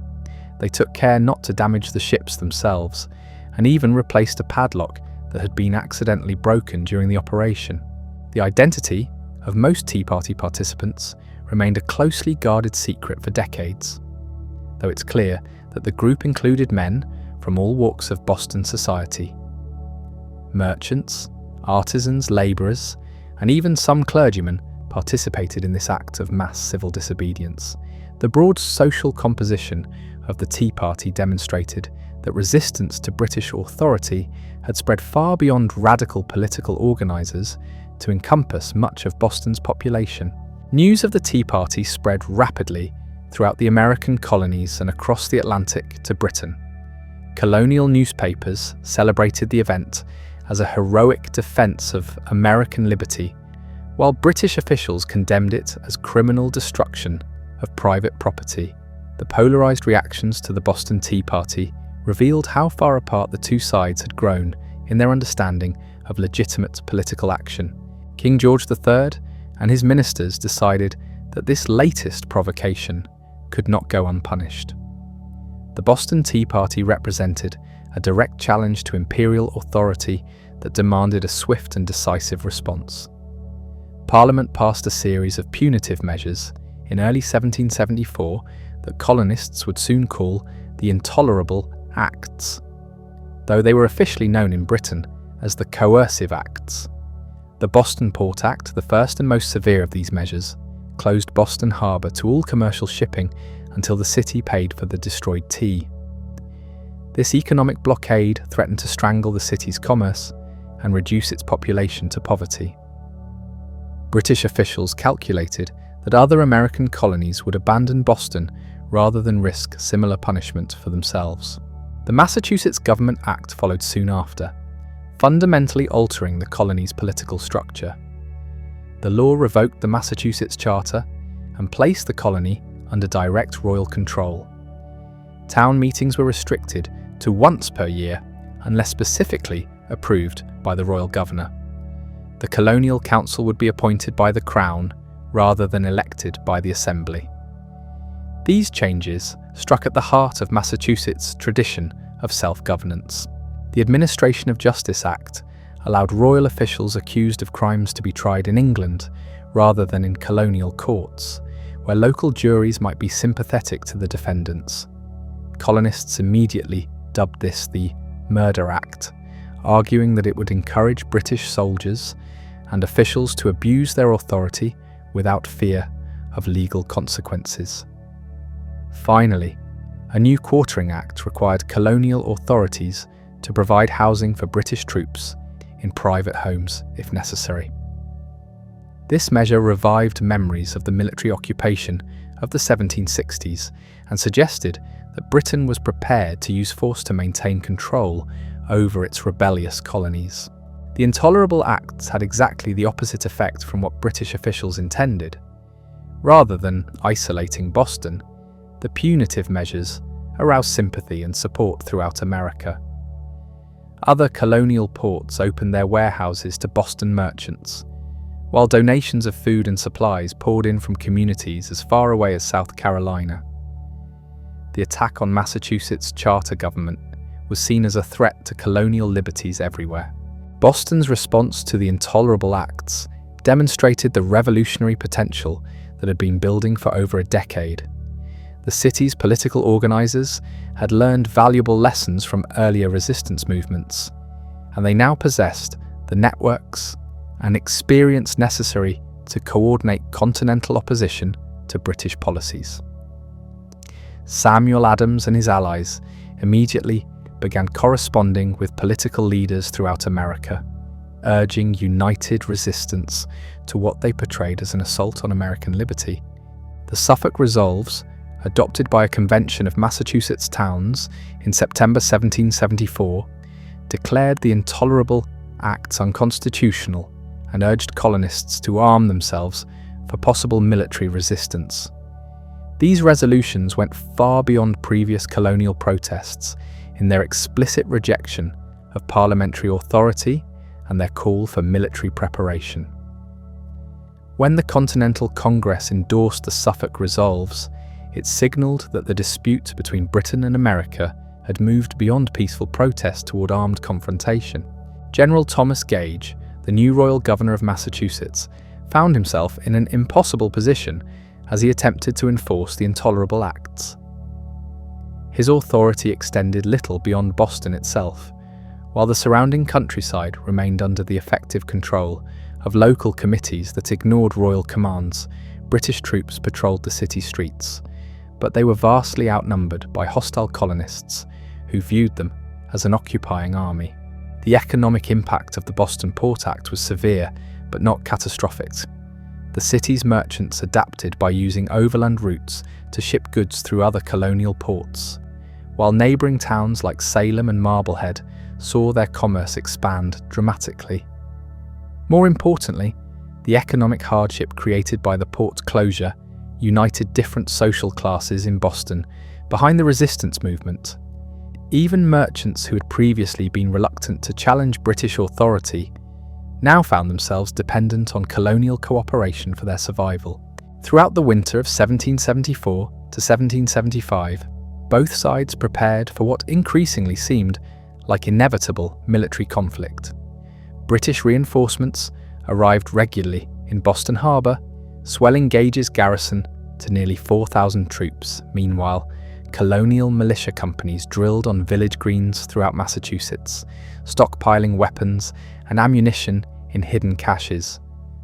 They took care not to damage the ships themselves, and even replaced a padlock that had been accidentally broken during the operation. The identity of most Tea Party participants remained a closely guarded secret for decades, though it's clear that the group included men from all walks of Boston society. Merchants, artisans, labourers, and even some clergymen participated in this act of mass civil disobedience. The broad social composition of the Tea Party demonstrated that resistance to British authority had spread far beyond radical political organisers to encompass much of Boston's population. News of the Tea Party spread rapidly throughout the American colonies and across the Atlantic to Britain. Colonial newspapers celebrated the event as a heroic defence of American liberty, while British officials condemned it as criminal destruction of private property. The polarised reactions to the Boston Tea Party revealed how far apart the two sides had grown in their understanding of legitimate political action. King George III and his ministers decided that this latest provocation could not go unpunished. The Boston Tea Party represented a direct challenge to imperial authority that demanded a swift and decisive response. Parliament passed a series of punitive measures in early 1774 that colonists would soon call the Intolerable Acts, though they were officially known in Britain as the Coercive Acts. The Boston Port Act, the first and most severe of these measures, closed Boston Harbour to all commercial shipping until the city paid for the destroyed tea. This economic blockade threatened to strangle the city's commerce and reduce its population to poverty. British officials calculated that other American colonies would abandon Boston rather than risk similar punishment for themselves. The Massachusetts Government Act followed soon after, fundamentally altering the colony's political structure. The law revoked the Massachusetts Charter and placed the colony under direct royal control. Town meetings were restricted to once per year unless specifically approved by the royal governor. The Colonial Council would be appointed by the Crown rather than elected by the Assembly. These changes struck at the heart of Massachusetts' tradition of self-governance. The Administration of Justice Act allowed royal officials accused of crimes to be tried in England rather than in colonial courts, where local juries might be sympathetic to the defendants. Colonists immediately dubbed this the Murder Act, arguing that it would encourage British soldiers and officials to abuse their authority without fear of legal consequences. Finally, a new Quartering Act required colonial authorities to provide housing for British troops in private homes if necessary. This measure revived memories of the military occupation of the 1760s and suggested that Britain was prepared to use force to maintain control over its rebellious colonies. The Intolerable Acts had exactly the opposite effect from what British officials intended. Rather than isolating Boston, the punitive measures aroused sympathy and support throughout America. Other colonial ports opened their warehouses to Boston merchants, while donations of food and supplies poured in from communities as far away as South Carolina. The attack on Massachusetts' charter government was seen as a threat to colonial liberties everywhere. Boston's response to the Intolerable Acts demonstrated the revolutionary potential that had been building for over a decade. The city's political organizers had learned valuable lessons from earlier resistance movements, and they now possessed the networks and experience necessary to coordinate continental opposition to British policies. Samuel Adams and his allies immediately began corresponding with political leaders throughout America, urging united resistance to what they portrayed as an assault on American liberty. The Suffolk Resolves, adopted by a convention of Massachusetts towns in September 1774, declared the Intolerable Acts unconstitutional and urged colonists to arm themselves for possible military resistance. These resolutions went far beyond previous colonial protests in their explicit rejection of parliamentary authority and their call for military preparation. When the Continental Congress endorsed the Suffolk Resolves, it signalled that the dispute between Britain and America had moved beyond peaceful protest toward armed confrontation. General Thomas Gage, the new royal governor of Massachusetts, found himself in an impossible position as he attempted to enforce the Intolerable Acts. His authority extended little beyond Boston itself, while the surrounding countryside remained under the effective control of local committees that ignored royal commands. British troops patrolled the city streets, but they were vastly outnumbered by hostile colonists who viewed them as an occupying army. The economic impact of the Boston Port Act was severe, but not catastrophic. The city's merchants adapted by using overland routes to ship goods through other colonial ports, while neighbouring towns like Salem and Marblehead saw their commerce expand dramatically. More importantly, the economic hardship created by the port closure united different social classes in Boston behind the resistance movement. Even merchants who had previously been reluctant to challenge British authority now found themselves dependent on colonial cooperation for their survival. Throughout the winter of 1774 to 1775, both sides prepared for what increasingly seemed like inevitable military conflict. British reinforcements arrived regularly in Boston Harbor, swelling Gage's garrison to nearly 4,000 troops. Meanwhile, colonial militia companies drilled on village greens throughout Massachusetts, stockpiling weapons and ammunition in hidden caches.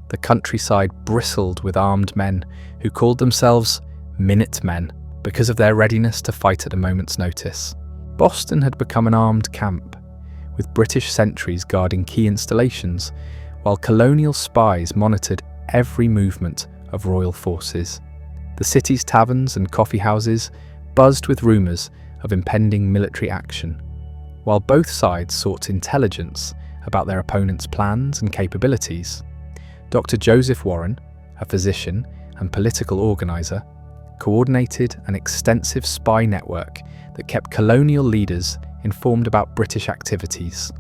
The countryside bristled with armed men who called themselves Minutemen because of their readiness to fight at a moment's notice. Boston had become an armed camp, with British sentries guarding key installations, while colonial spies monitored every movement of royal forces. The city's taverns and coffee houses buzzed with rumours of impending military action, while both sides sought intelligence about their opponents' plans and capabilities. Dr. Joseph Warren, a physician and political organiser, coordinated an extensive spy network that kept colonial leaders informed about British activities.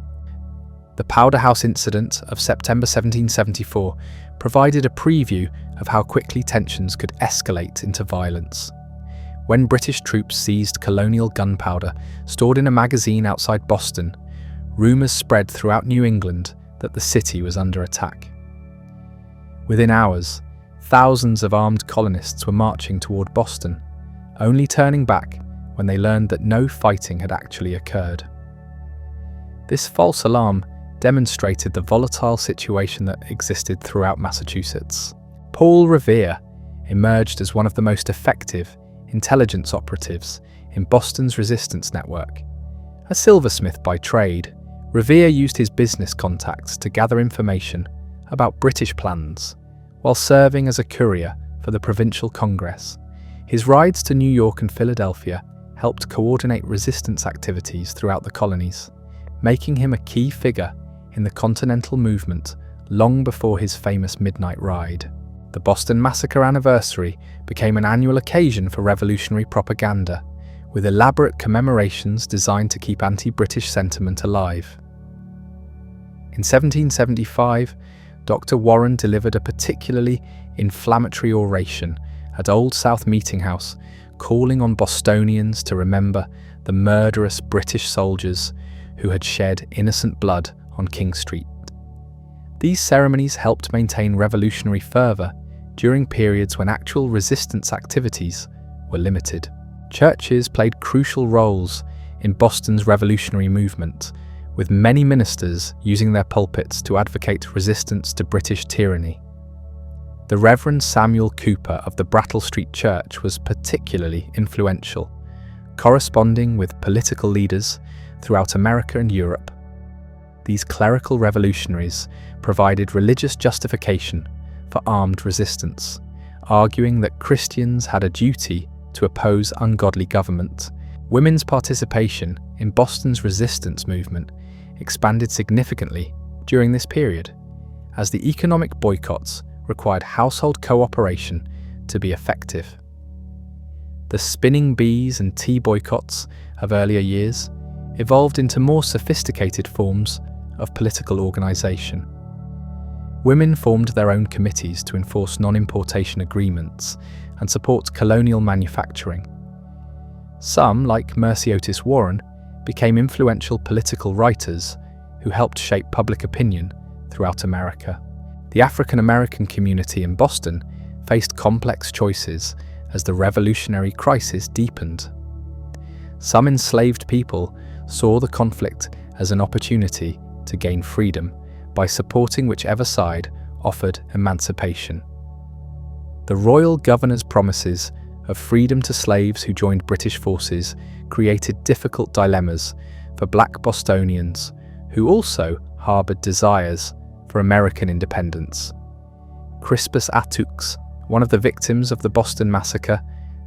The Powder House incident of September 1774 provided a preview of how quickly tensions could escalate into violence. When British troops seized colonial gunpowder stored in a magazine outside Boston, rumours spread throughout New England that the city was under attack. Within hours, thousands of armed colonists were marching toward Boston, only turning back when they learned that no fighting had actually occurred. This false alarm demonstrated the volatile situation that existed throughout Massachusetts. Paul Revere emerged as one of the most effective intelligence operatives in Boston's resistance network. A silversmith by trade, Revere used his business contacts to gather information about British plans, while serving as a courier for the provincial Congress. His rides to New York and Philadelphia helped coordinate resistance activities throughout the colonies, making him a key figure in the Continental movement long before his famous midnight ride. The Boston Massacre anniversary became an annual occasion for revolutionary propaganda, with elaborate commemorations designed to keep anti-British sentiment alive. In 1775, Dr. Warren delivered a particularly inflammatory oration at Old South Meeting House, calling on Bostonians to remember the murderous British soldiers who had shed innocent blood on King Street. These ceremonies helped maintain revolutionary fervour during periods when actual resistance activities were limited. Churches played crucial roles in Boston's revolutionary movement, with many ministers using their pulpits to advocate resistance to British tyranny. The Reverend Samuel Cooper of the Brattle Street Church was particularly influential, corresponding with political leaders throughout America and Europe. These clerical revolutionaries provided religious justification for armed resistance, arguing that Christians had a duty to oppose ungodly government. Women's participation in Boston's resistance movement expanded significantly during this period, as the economic boycotts required household cooperation to be effective. The spinning bees and tea boycotts of earlier years evolved into more sophisticated forms of political organisation. Women formed their own committees to enforce non-importation agreements and support colonial manufacturing. Some, like Mercy Otis Warren, became influential political writers who helped shape public opinion throughout America. The African American community in Boston faced complex choices as the revolutionary crisis deepened. Some enslaved people saw the conflict as an opportunity to gain freedom by supporting whichever side offered emancipation. The royal governor's promises of freedom to slaves who joined British forces created difficult dilemmas for Black Bostonians who also harboured desires for American independence. Crispus Attucks, one of the victims of the Boston Massacre,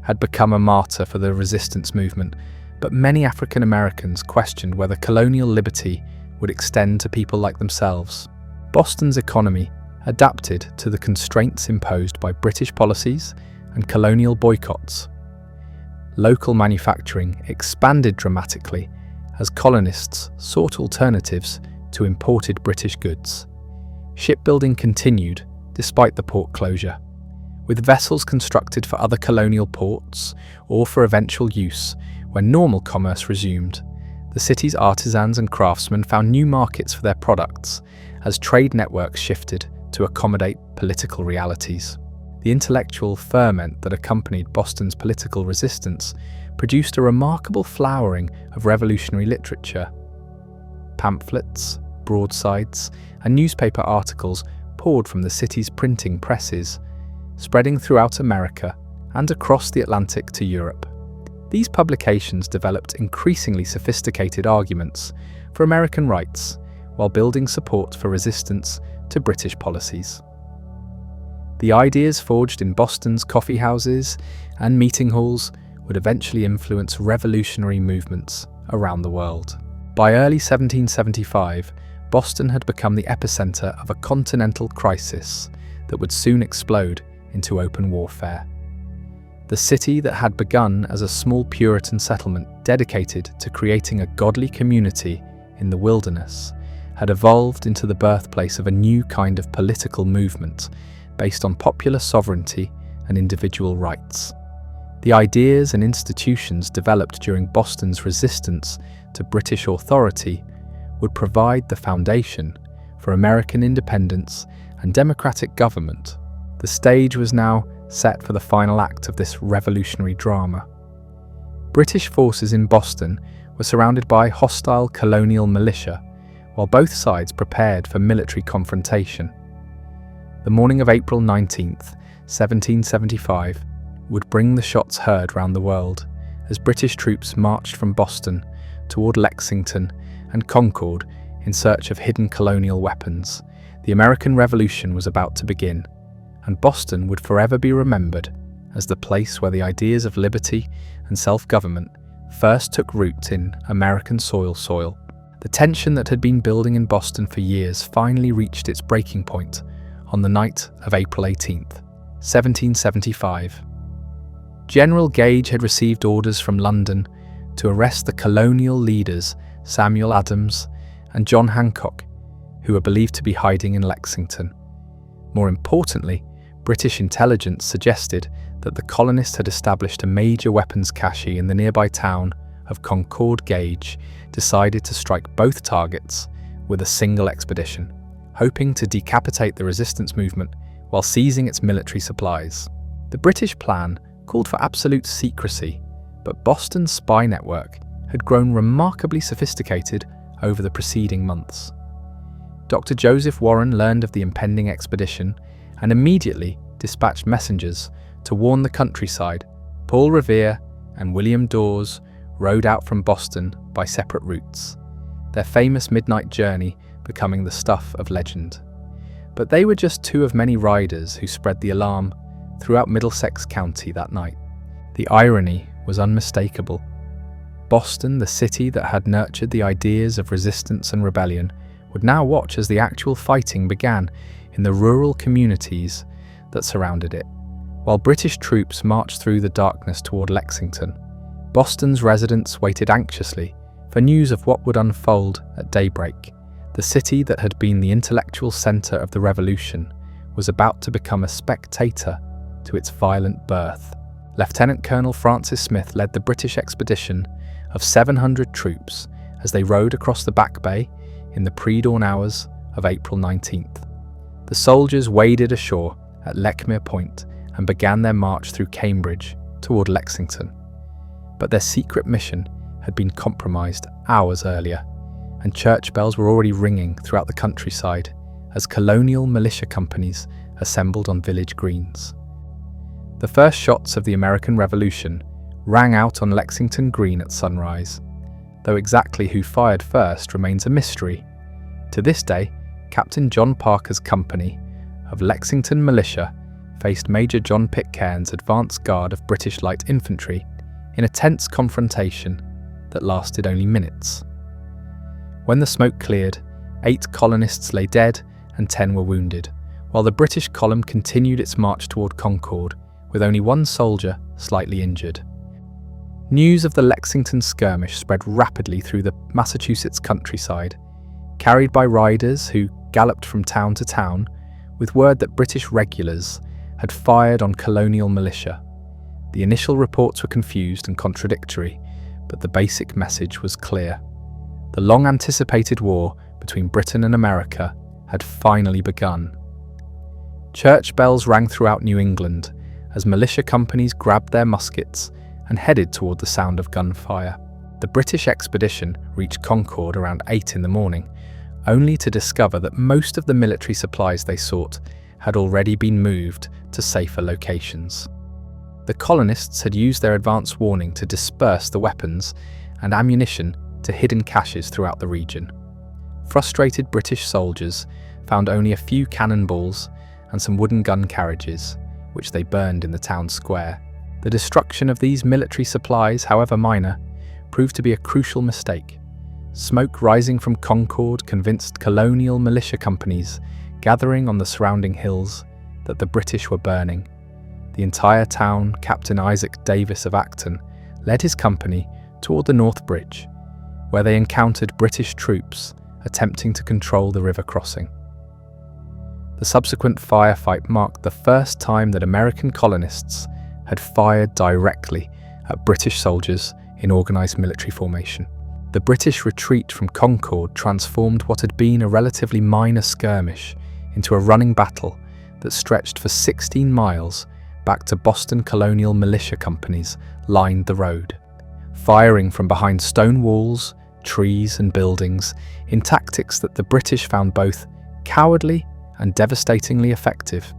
had become a martyr for the resistance movement, but many African Americans questioned whether colonial liberty would extend to people like themselves. Boston's economy adapted to the constraints imposed by British policies and colonial boycotts. Local manufacturing expanded dramatically as colonists sought alternatives to imported British goods. Shipbuilding continued despite the port closure, with vessels constructed for other colonial ports or for eventual use when normal commerce resumed. The city's artisans and craftsmen found new markets for their products as trade networks shifted to accommodate political realities. The intellectual ferment that accompanied Boston's political resistance produced a remarkable flowering of revolutionary literature. Pamphlets, broadsides, and newspaper articles poured from the city's printing presses, spreading throughout America and across the Atlantic to Europe. These publications developed increasingly sophisticated arguments for American rights while building support for resistance to British policies. The ideas forged in Boston's coffee houses and meeting halls would eventually influence revolutionary movements around the world. By early 1775, Boston had become the epicenter of a continental crisis that would soon explode into open warfare. The city that had begun as a small Puritan settlement dedicated to creating a godly community in the wilderness had evolved into the birthplace of a new kind of political movement based on popular sovereignty and individual rights. The ideas and institutions developed during Boston's resistance to British authority would provide the foundation for American independence and democratic government. The stage was now set for the final act of this revolutionary drama. British forces in Boston were surrounded by hostile colonial militia, while both sides prepared for military confrontation. The morning of April 19th, 1775, would bring the shots heard round the world as British troops marched from Boston toward Lexington and Concord in search of hidden colonial weapons. The American Revolution was about to begin, and Boston would forever be remembered as the place where the ideas of liberty and self-government first took root in American soil. The tension that had been building in Boston for years finally reached its breaking point on the night of April 18th, 1775. General Gage had received orders from London to arrest the colonial leaders Samuel Adams and John Hancock, who were believed to be hiding in Lexington. More importantly, British intelligence suggested that the colonists had established a major weapons cache in the nearby town of Concord. Gage decided to strike both targets with a single expedition, hoping to decapitate the resistance movement while seizing its military supplies. The British plan called for absolute secrecy, but Boston's spy network had grown remarkably sophisticated over the preceding months. Dr. Joseph Warren learned of the impending expedition and immediately dispatched messengers to warn the countryside. Paul Revere and William Dawes rode out from Boston by separate routes, their famous midnight journey becoming the stuff of legend. But they were just two of many riders who spread the alarm throughout Middlesex County that night. The irony was unmistakable. Boston, the city that had nurtured the ideas of resistance and rebellion, would now watch as the actual fighting began in the rural communities that surrounded it. While British troops marched through the darkness toward Lexington, Boston's residents waited anxiously for news of what would unfold at daybreak. The city that had been the intellectual center of the revolution was about to become a spectator to its violent birth. Lieutenant Colonel Francis Smith led the British expedition of 700 troops as they rowed across the Back Bay in the pre-dawn hours of April 19th. The soldiers waded ashore at Lechmere Point and began their march through Cambridge toward Lexington. But their secret mission had been compromised hours earlier, and church bells were already ringing throughout the countryside as colonial militia companies assembled on village greens. The first shots of the American Revolution rang out on Lexington Green at sunrise, though exactly who fired first remains a mystery. To this day, Captain John Parker's company of Lexington Militia faced Major John Pitcairn's advance guard of British light infantry in a tense confrontation that lasted only minutes. When the smoke cleared, 8 colonists lay dead and 10 were wounded, while the British column continued its march toward Concord, with only 1 soldier slightly injured. News of the Lexington skirmish spread rapidly through the Massachusetts countryside, carried by riders who galloped from town to town with word that British regulars had fired on colonial militia. The initial reports were confused and contradictory, but the basic message was clear. The long-anticipated war between Britain and America had finally begun. Church bells rang throughout New England as militia companies grabbed their muskets and headed toward the sound of gunfire. The British expedition reached Concord around 8 in the morning, only to discover that most of the military supplies they sought had already been moved to safer locations. The colonists had used their advance warning to disperse the weapons and ammunition to hidden caches throughout the region. Frustrated British soldiers found only a few cannonballs and some wooden gun carriages, which they burned in the town square. The destruction of these military supplies, however minor, proved to be a crucial mistake. Smoke rising from Concord convinced colonial militia companies gathering on the surrounding hills that the British were burning. The entire town, Captain Isaac Davis of Acton, led his company toward the North Bridge, where they encountered British troops attempting to control the river crossing. The subsequent firefight marked the first time that American colonists had fired directly at British soldiers in organised military formation. The British retreat from Concord transformed what had been a relatively minor skirmish into a running battle that stretched for 16 miles back to Boston colonial militia companies lined the road, firing from behind stone walls, trees and buildings in tactics that the British found both cowardly and devastatingly effective.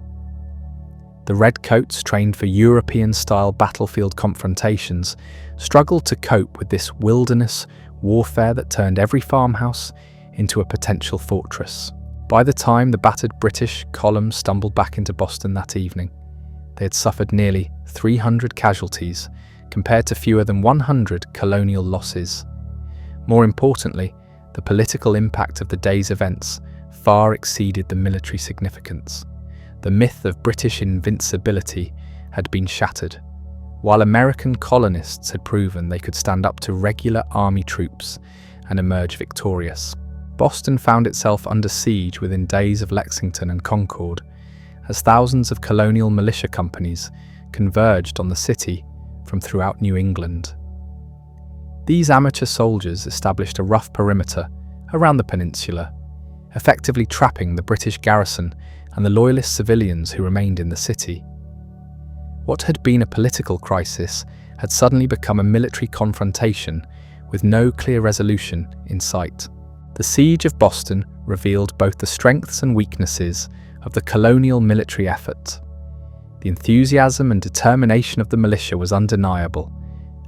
The redcoats, trained for European-style battlefield confrontations, struggled to cope with this wilderness warfare that turned every farmhouse into a potential fortress. By the time the battered British column stumbled back into Boston that evening, they had suffered nearly 300 casualties compared to fewer than 100 colonial losses. More importantly, the political impact of the day's events far exceeded the military significance. The myth of British invincibility had been shattered, while American colonists had proven they could stand up to regular army troops and emerge victorious. Boston found itself under siege within days of Lexington and Concord, as thousands of colonial militia companies converged on the city from throughout New England. These amateur soldiers established a rough perimeter around the peninsula, effectively trapping the British garrison and the loyalist civilians who remained in the city. What had been a political crisis had suddenly become a military confrontation with no clear resolution in sight. The siege of Boston revealed both the strengths and weaknesses of the colonial military effort. The enthusiasm and determination of the militia was undeniable,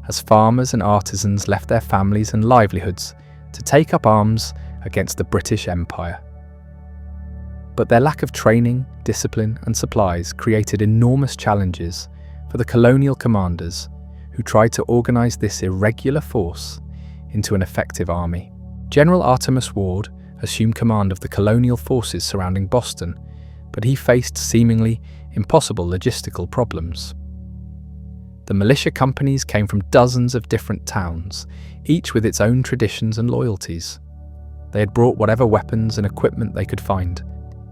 as farmers and artisans left their families and livelihoods to take up arms against the British Empire. But their lack of training, discipline and supplies created enormous challenges for the colonial commanders who tried to organize this irregular force into an effective army. General Artemus Ward assumed command of the colonial forces surrounding Boston, but he faced seemingly impossible logistical problems. The militia companies came from dozens of different towns, each with its own traditions and loyalties. They had brought whatever weapons and equipment they could find,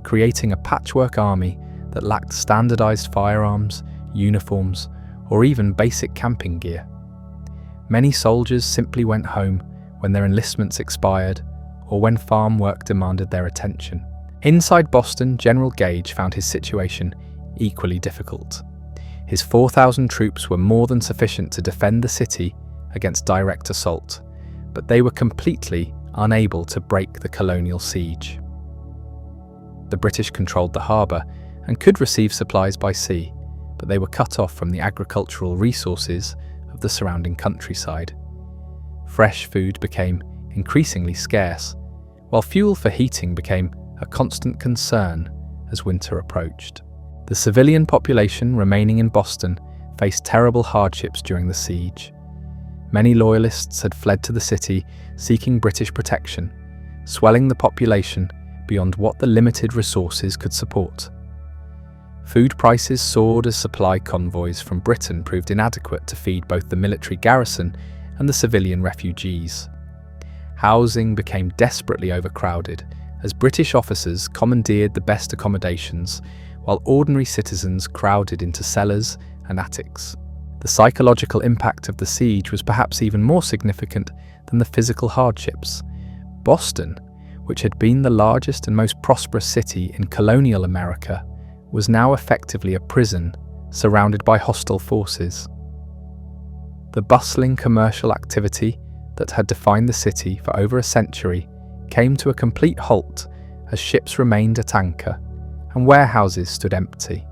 creating a patchwork army that lacked standardized firearms, uniforms, or even basic camping gear. Many soldiers simply went home when their enlistments expired or when farm work demanded their attention. Inside Boston, General Gage found his situation equally difficult. His 4,000 troops were more than sufficient to defend the city against direct assault, but they were completely unable to break the colonial siege. The British controlled the harbour and could receive supplies by sea, but they were cut off from the agricultural resources of the surrounding countryside. Fresh food became increasingly scarce, while fuel for heating became a constant concern as winter approached. The civilian population remaining in Boston faced terrible hardships during the siege. Many loyalists had fled to the city seeking British protection, swelling the population beyond what the limited resources could support. Food prices soared as supply convoys from Britain proved inadequate to feed both the military garrison and the civilian refugees. Housing became desperately overcrowded as British officers commandeered the best accommodations, while ordinary citizens crowded into cellars and attics. The psychological impact of the siege was perhaps even more significant than the physical hardships. Boston, which had been the largest and most prosperous city in colonial America, was now effectively a prison surrounded by hostile forces. The bustling commercial activity that had defined the city for over a century came to a complete halt as ships remained at anchor and warehouses stood empty.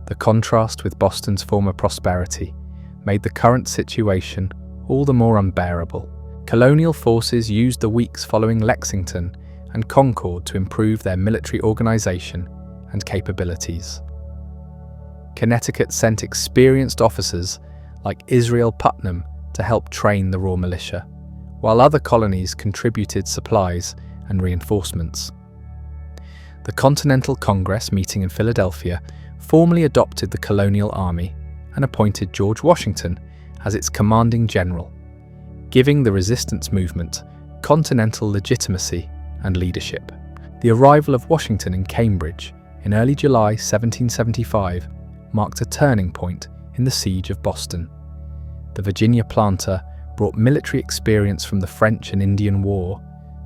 The contrast with Boston's former prosperity made the current situation all the more unbearable. Colonial forces used the weeks following Lexington and Concord to improve their military organization and capabilities. Connecticut sent experienced officers like Israel Putnam to help train the raw militia, while other colonies contributed supplies and reinforcements. The Continental Congress meeting in Philadelphia formally adopted the colonial army and appointed George Washington as its commanding general, giving the resistance movement continental legitimacy and leadership. The arrival of Washington in Cambridge in early July 1775 marked a turning point in the siege of Boston. The Virginia planter brought military experience from the French and Indian War,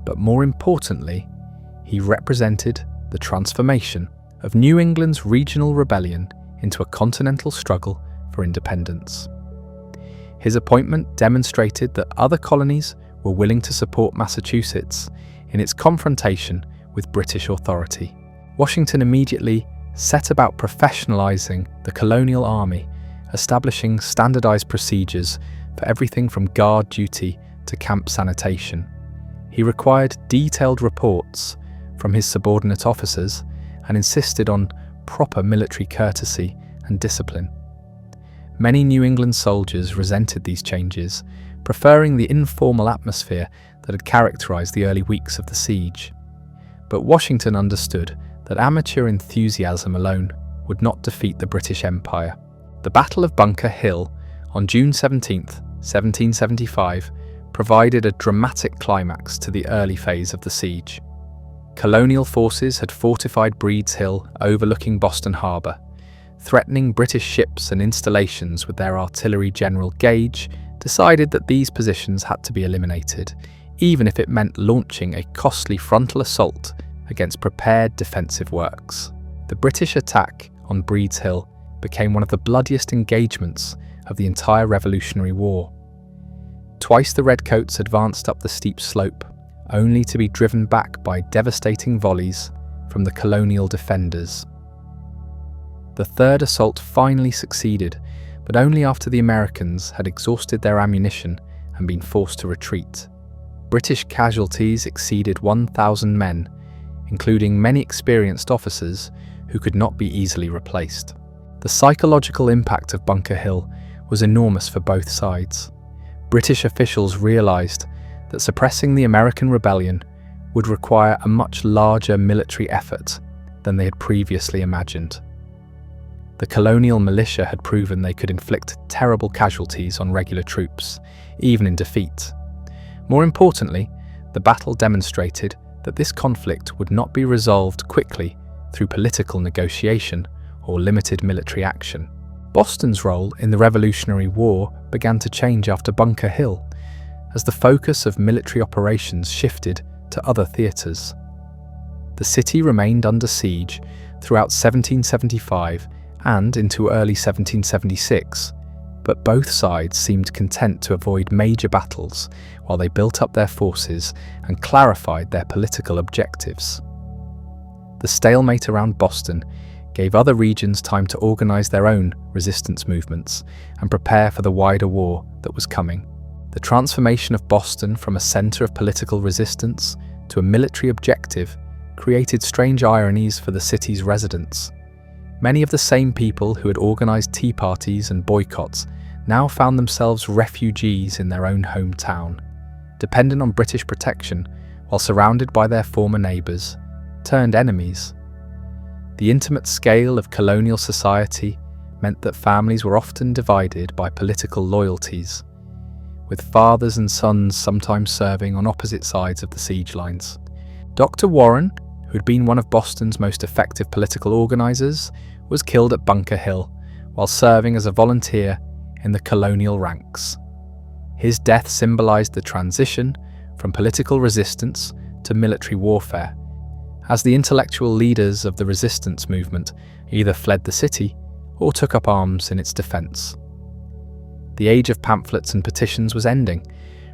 but more importantly, he represented the transformation of New England's regional rebellion into a continental struggle for independence. His appointment demonstrated that other colonies were willing to support Massachusetts in its confrontation with British authority. Washington immediately set about professionalizing the colonial army, establishing standardized procedures for everything from guard duty to camp sanitation. He required detailed reports from his subordinate officers and insisted on proper military courtesy and discipline. Many New England soldiers resented these changes, preferring the informal atmosphere that had characterized the early weeks of the siege. But Washington understood that amateur enthusiasm alone would not defeat the British Empire. The Battle of Bunker Hill on June 17, 1775, provided a dramatic climax to the early phase of the siege. Colonial forces had fortified Breed's Hill overlooking Boston Harbour, threatening British ships and installations with their artillery. General Gage decided that these positions had to be eliminated, even if it meant launching a costly frontal assault against prepared defensive works. The British attack on Breed's Hill became one of the bloodiest engagements of the entire Revolutionary War. Twice the Redcoats advanced up the steep slope, only to be driven back by devastating volleys from the colonial defenders. The third assault finally succeeded, but only after the Americans had exhausted their ammunition and been forced to retreat. British casualties exceeded 1,000 men, including many experienced officers who could not be easily replaced. The psychological impact of Bunker Hill was enormous for both sides. British officials realised that suppressing the American rebellion would require a much larger military effort than they had previously imagined. The colonial militia had proven they could inflict terrible casualties on regular troops, even in defeat. More importantly, the battle demonstrated that this conflict would not be resolved quickly through political negotiation or limited military action. Boston's role in the Revolutionary War began to change after Bunker Hill, as the focus of military operations shifted to other theatres. The city remained under siege throughout 1775 and into early 1776, but both sides seemed content to avoid major battles while they built up their forces and clarified their political objectives. The stalemate around Boston gave other regions time to organise their own resistance movements and prepare for the wider war that was coming. The transformation of Boston from a centre of political resistance to a military objective created strange ironies for the city's residents. Many of the same people who had organised tea parties and boycotts now found themselves refugees in their own hometown, dependent on British protection while surrounded by their former neighbours, turned enemies. The intimate scale of colonial society meant that families were often divided by political loyalties, with fathers and sons sometimes serving on opposite sides of the siege lines. Dr. Warren, who had been one of Boston's most effective political organisers, was killed at Bunker Hill while serving as a volunteer in the colonial ranks. His death symbolised the transition from political resistance to military warfare, as the intellectual leaders of the resistance movement either fled the city or took up arms in its defence. The age of pamphlets and petitions was ending,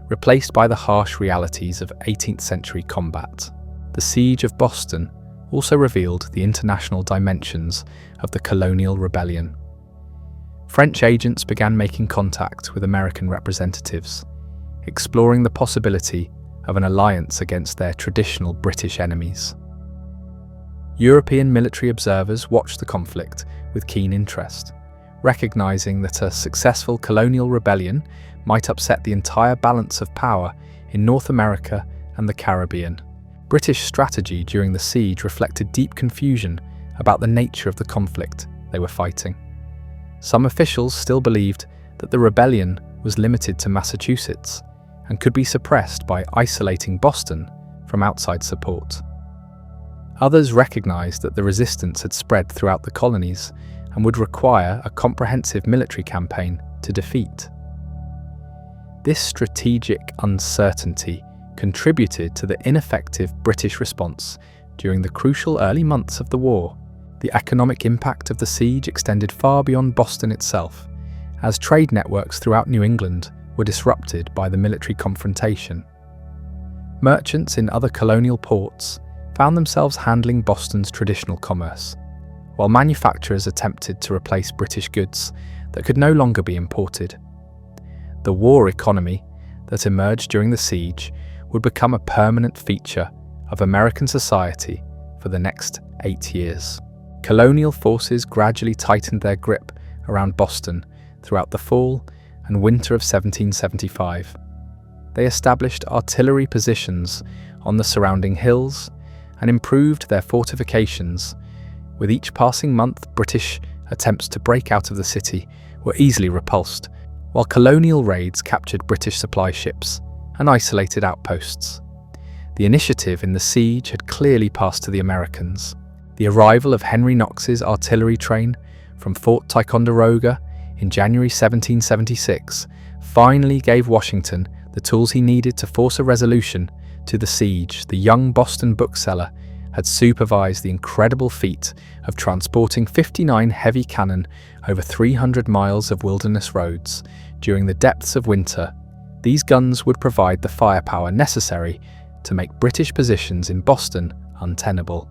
replaced by the harsh realities of 18th century combat. The siege of Boston also revealed the international dimensions of the colonial rebellion. French agents began making contact with American representatives, exploring the possibility of an alliance against their traditional British enemies. European military observers watched the conflict with keen interest, recognizing that a successful colonial rebellion might upset the entire balance of power in North America and the Caribbean. British strategy during the siege reflected deep confusion about the nature of the conflict they were fighting. Some officials still believed that the rebellion was limited to Massachusetts and could be suppressed by isolating Boston from outside support. Others recognized that the resistance had spread throughout the colonies and would require a comprehensive military campaign to defeat. This strategic uncertainty contributed to the ineffective British response during the crucial early months of the war. The economic impact of the siege extended far beyond Boston itself, as trade networks throughout New England were disrupted by the military confrontation. Merchants in other colonial ports found themselves handling Boston's traditional commerce, while manufacturers attempted to replace British goods that could no longer be imported. The war economy that emerged during the siege would become a permanent feature of American society for the next 8 years. Colonial forces gradually tightened their grip around Boston throughout the fall and winter of 1775. They established artillery positions on the surrounding hills and improved their fortifications. With each passing month, British attempts to break out of the city were easily repulsed, while colonial raids captured British supply ships and isolated outposts. The initiative in the siege had clearly passed to the Americans. The arrival of Henry Knox's artillery train from Fort Ticonderoga in January 1776 finally gave Washington the tools he needed to force a resolution to the siege. The young Boston bookseller had supervised the incredible feat of transporting 59 heavy cannon over 300 miles of wilderness roads during the depths of winter. These guns would provide the firepower necessary to make British positions in Boston untenable.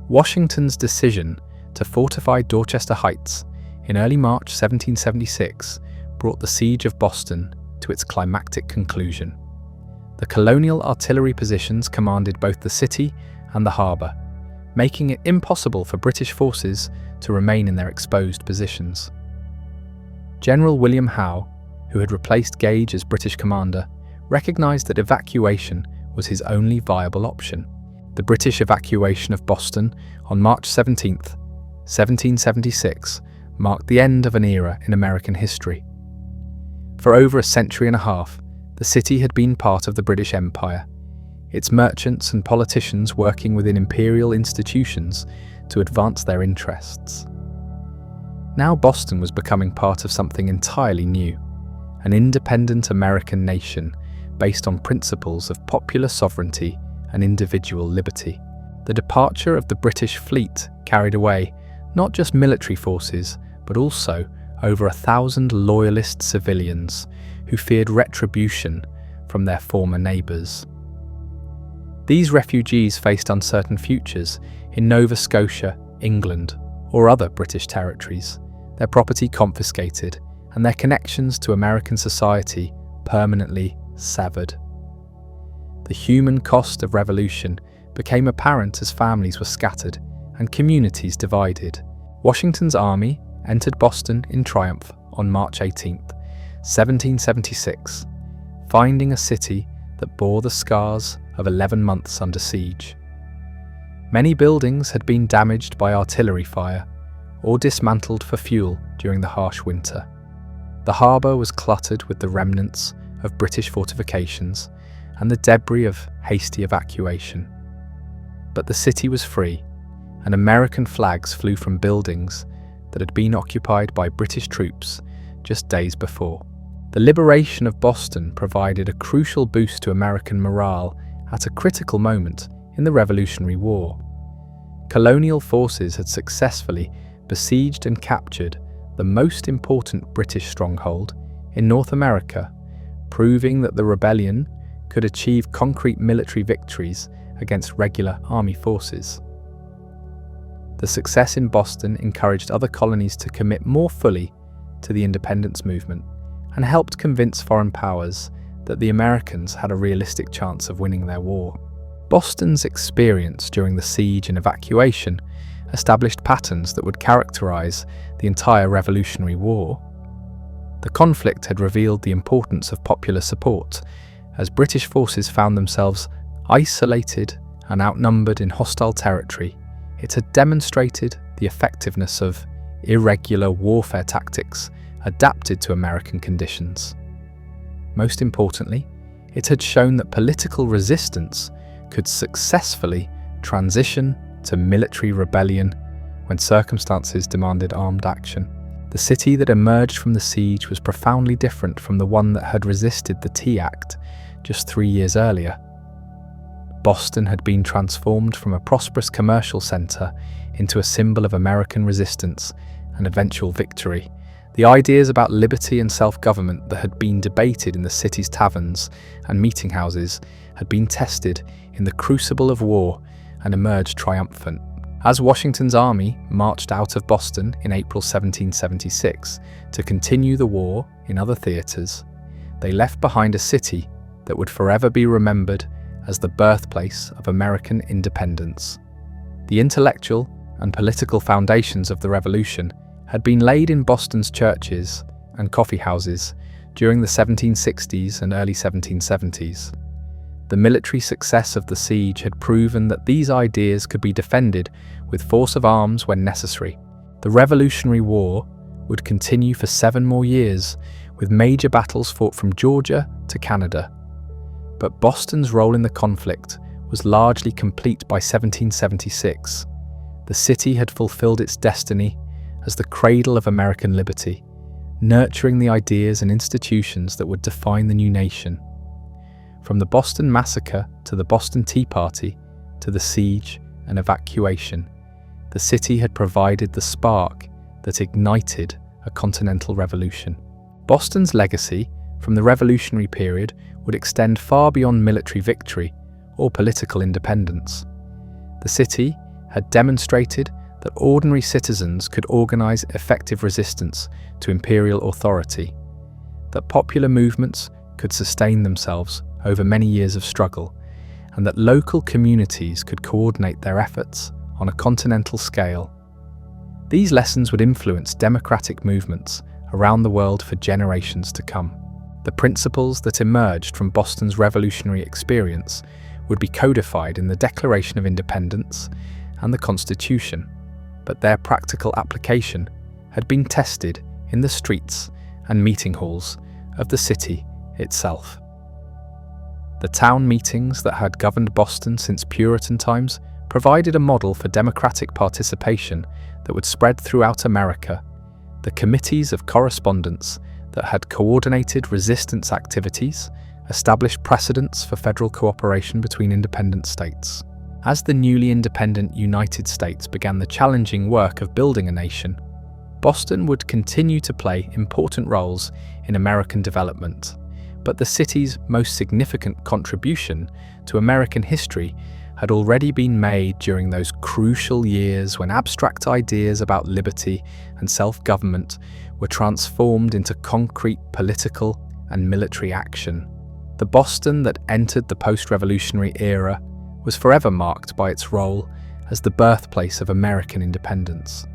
Washington's decision to fortify Dorchester Heights in early March 1776 brought the siege of Boston to its climactic conclusion. The colonial artillery positions commanded both the city and the harbour, making it impossible for British forces to remain in their exposed positions. General William Howe, who had replaced Gage as British commander, recognised that evacuation was his only viable option. The British evacuation of Boston on March 17, 1776, marked the end of an era in American history. For over a century and a half, the city had been part of the British Empire, its merchants and politicians working within imperial institutions to advance their interests. Now Boston was becoming part of something entirely new, an independent American nation based on principles of popular sovereignty and individual liberty. The departure of the British fleet carried away not just military forces, but also over 1,000 loyalist civilians who feared retribution from their former neighbours. These refugees faced uncertain futures in Nova Scotia, England, or other British territories, their property confiscated and their connections to American society permanently severed. The human cost of revolution became apparent as families were scattered and communities divided. Washington's army entered Boston in triumph on March 18, 1776, finding a city that bore the scars of 11 months under siege. Many buildings had been damaged by artillery fire or dismantled for fuel during the harsh winter. The harbour was cluttered with the remnants of British fortifications and the debris of hasty evacuation. But the city was free, and American flags flew from buildings that had been occupied by British troops just days before. The liberation of Boston provided a crucial boost to American morale at a critical moment in the Revolutionary War. Colonial forces had successfully besieged and captured the most important British stronghold in North America, proving that the rebellion could achieve concrete military victories against regular army forces. The success in Boston encouraged other colonies to commit more fully to the independence movement and helped convince foreign powers that the Americans had a realistic chance of winning their war. Boston's experience during the siege and evacuation established patterns that would characterize the entire Revolutionary War. The conflict had revealed the importance of popular support, as British forces found themselves isolated and outnumbered in hostile territory. It had demonstrated the effectiveness of irregular warfare tactics adapted to American conditions. Most importantly, it had shown that political resistance could successfully transition to military rebellion when circumstances demanded armed action. The city that emerged from the siege was profoundly different from the one that had resisted the Tea Act just 3 years earlier. Boston had been transformed from a prosperous commercial centre into a symbol of American resistance and eventual victory. The ideas about liberty and self-government that had been debated in the city's taverns and meeting houses had been tested in the crucible of war and emerged triumphant. As Washington's army marched out of Boston in April 1776 to continue the war in other theatres, they left behind a city that would forever be remembered as the birthplace of American independence. The intellectual and political foundations of the Revolution had been laid in Boston's churches and coffee houses during the 1760s and early 1770s. The military success of the siege had proven that these ideas could be defended with force of arms when necessary. The Revolutionary War would continue for 7 more years, with major battles fought from Georgia to Canada. But Boston's role in the conflict was largely complete by 1776. The city had fulfilled its destiny as the cradle of American liberty, nurturing the ideas and institutions that would define the new nation. From the Boston Massacre to the Boston Tea Party to the siege and evacuation, the city had provided the spark that ignited a continental revolution. Boston's legacy from the revolutionary period would extend far beyond military victory or political independence. The city had demonstrated that ordinary citizens could organize effective resistance to imperial authority, that popular movements could sustain themselves over many years of struggle, and that local communities could coordinate their efforts on a continental scale. These lessons would influence democratic movements around the world for generations to come. The principles that emerged from Boston's revolutionary experience would be codified in the Declaration of Independence and the Constitution, but their practical application had been tested in the streets and meeting halls of the city itself. The town meetings that had governed Boston since Puritan times provided a model for democratic participation that would spread throughout America. The committees of correspondence that had coordinated resistance activities established precedents for federal cooperation between independent states. As the newly independent United States began the challenging work of building a nation, Boston would continue to play important roles in American development, but the city's most significant contribution to American history had already been made during those crucial years when abstract ideas about liberty and self-government were transformed into concrete political and military action. The Boston that entered the post-revolutionary era was forever marked by its role as the birthplace of American independence.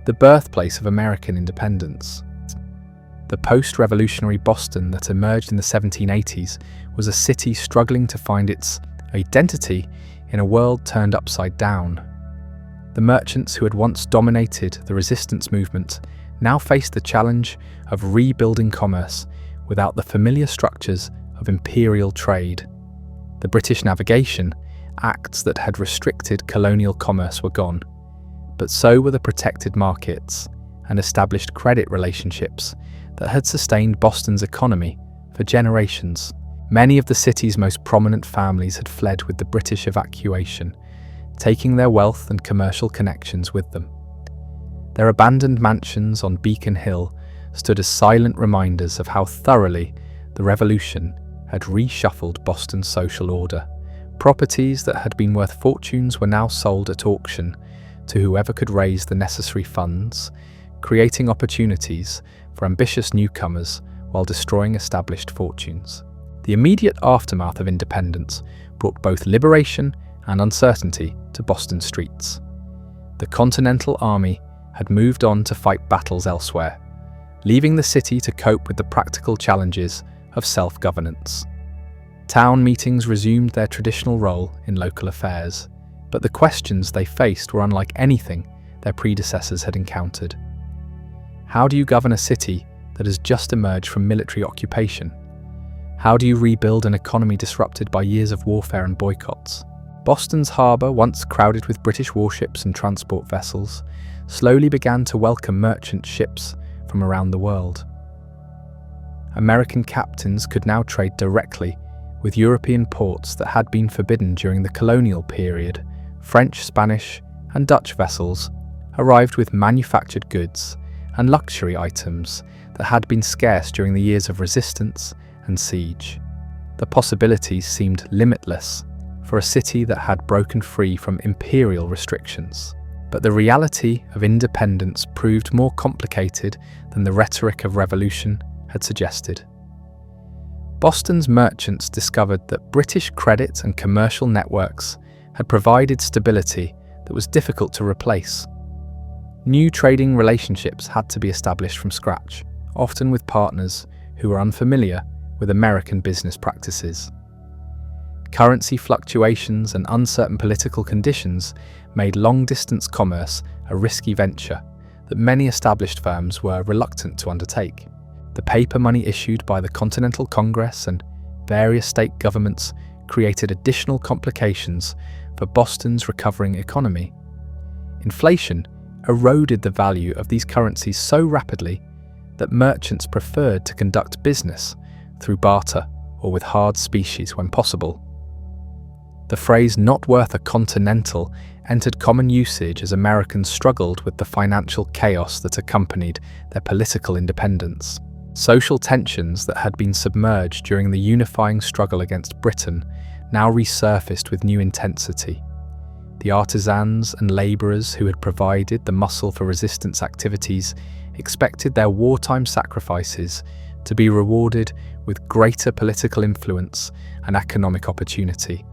The birthplace of American independence. The post-revolutionary Boston that emerged in the 1780s was a city struggling to find its identity in a world turned upside down. The merchants who had once dominated the resistance movement now faced the challenge of rebuilding commerce without the familiar structures of imperial trade. The British Navigation Acts that had restricted colonial commerce were gone, but so were the protected markets and established credit relationships that had sustained Boston's economy for generations. Many of the city's most prominent families had fled with the British evacuation, taking their wealth and commercial connections with them. Their abandoned mansions on Beacon Hill stood as silent reminders of how thoroughly the Revolution had reshuffled Boston's social order. Properties that had been worth fortunes were now sold at auction to whoever could raise the necessary funds, creating opportunities for ambitious newcomers while destroying established fortunes. The immediate aftermath of independence brought both liberation and uncertainty to Boston streets. The Continental Army had moved on to fight battles elsewhere, leaving the city to cope with the practical challenges of self-governance. Town meetings resumed their traditional role in local affairs, but the questions they faced were unlike anything their predecessors had encountered. How do you govern a city that has just emerged from military occupation? How do you rebuild an economy disrupted by years of warfare and boycotts? Boston's harbour, once crowded with British warships and transport vessels, slowly began to welcome merchant ships from around the world. American captains could now trade directly with European ports that had been forbidden during the colonial period. French, Spanish, and Dutch vessels arrived with manufactured goods and luxury items that had been scarce during the years of resistance and siege. The possibilities seemed limitless for a city that had broken free from imperial restrictions. But the reality of independence proved more complicated than the rhetoric of revolution had suggested. Boston's merchants discovered that British credit and commercial networks had provided stability that was difficult to replace. New trading relationships had to be established from scratch, often with partners who were unfamiliar with American business practices. Currency fluctuations and uncertain political conditions made long-distance commerce a risky venture that many established firms were reluctant to undertake. The paper money issued by the Continental Congress and various state governments created additional complications for Boston's recovering economy. Inflation eroded the value of these currencies so rapidly that merchants preferred to conduct business through barter or with hard specie when possible. The phrase "not worth a continental" entered common usage as Americans struggled with the financial chaos that accompanied their political independence. Social tensions that had been submerged during the unifying struggle against Britain now resurfaced with new intensity. The artisans and labourers who had provided the muscle for resistance activities expected their wartime sacrifices to be rewarded with greater political influence and economic opportunity.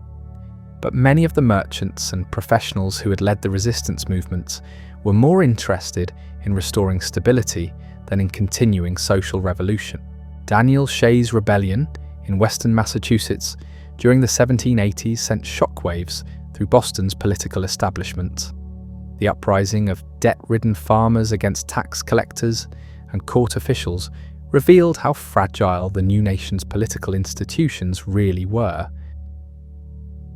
But many of the merchants and professionals who had led the resistance movements were more interested in restoring stability than in continuing social revolution. Daniel Shays' rebellion in western Massachusetts during the 1780s sent shockwaves through Boston's political establishment. The uprising of debt-ridden farmers against tax collectors and court officials revealed how fragile the new nation's political institutions really were.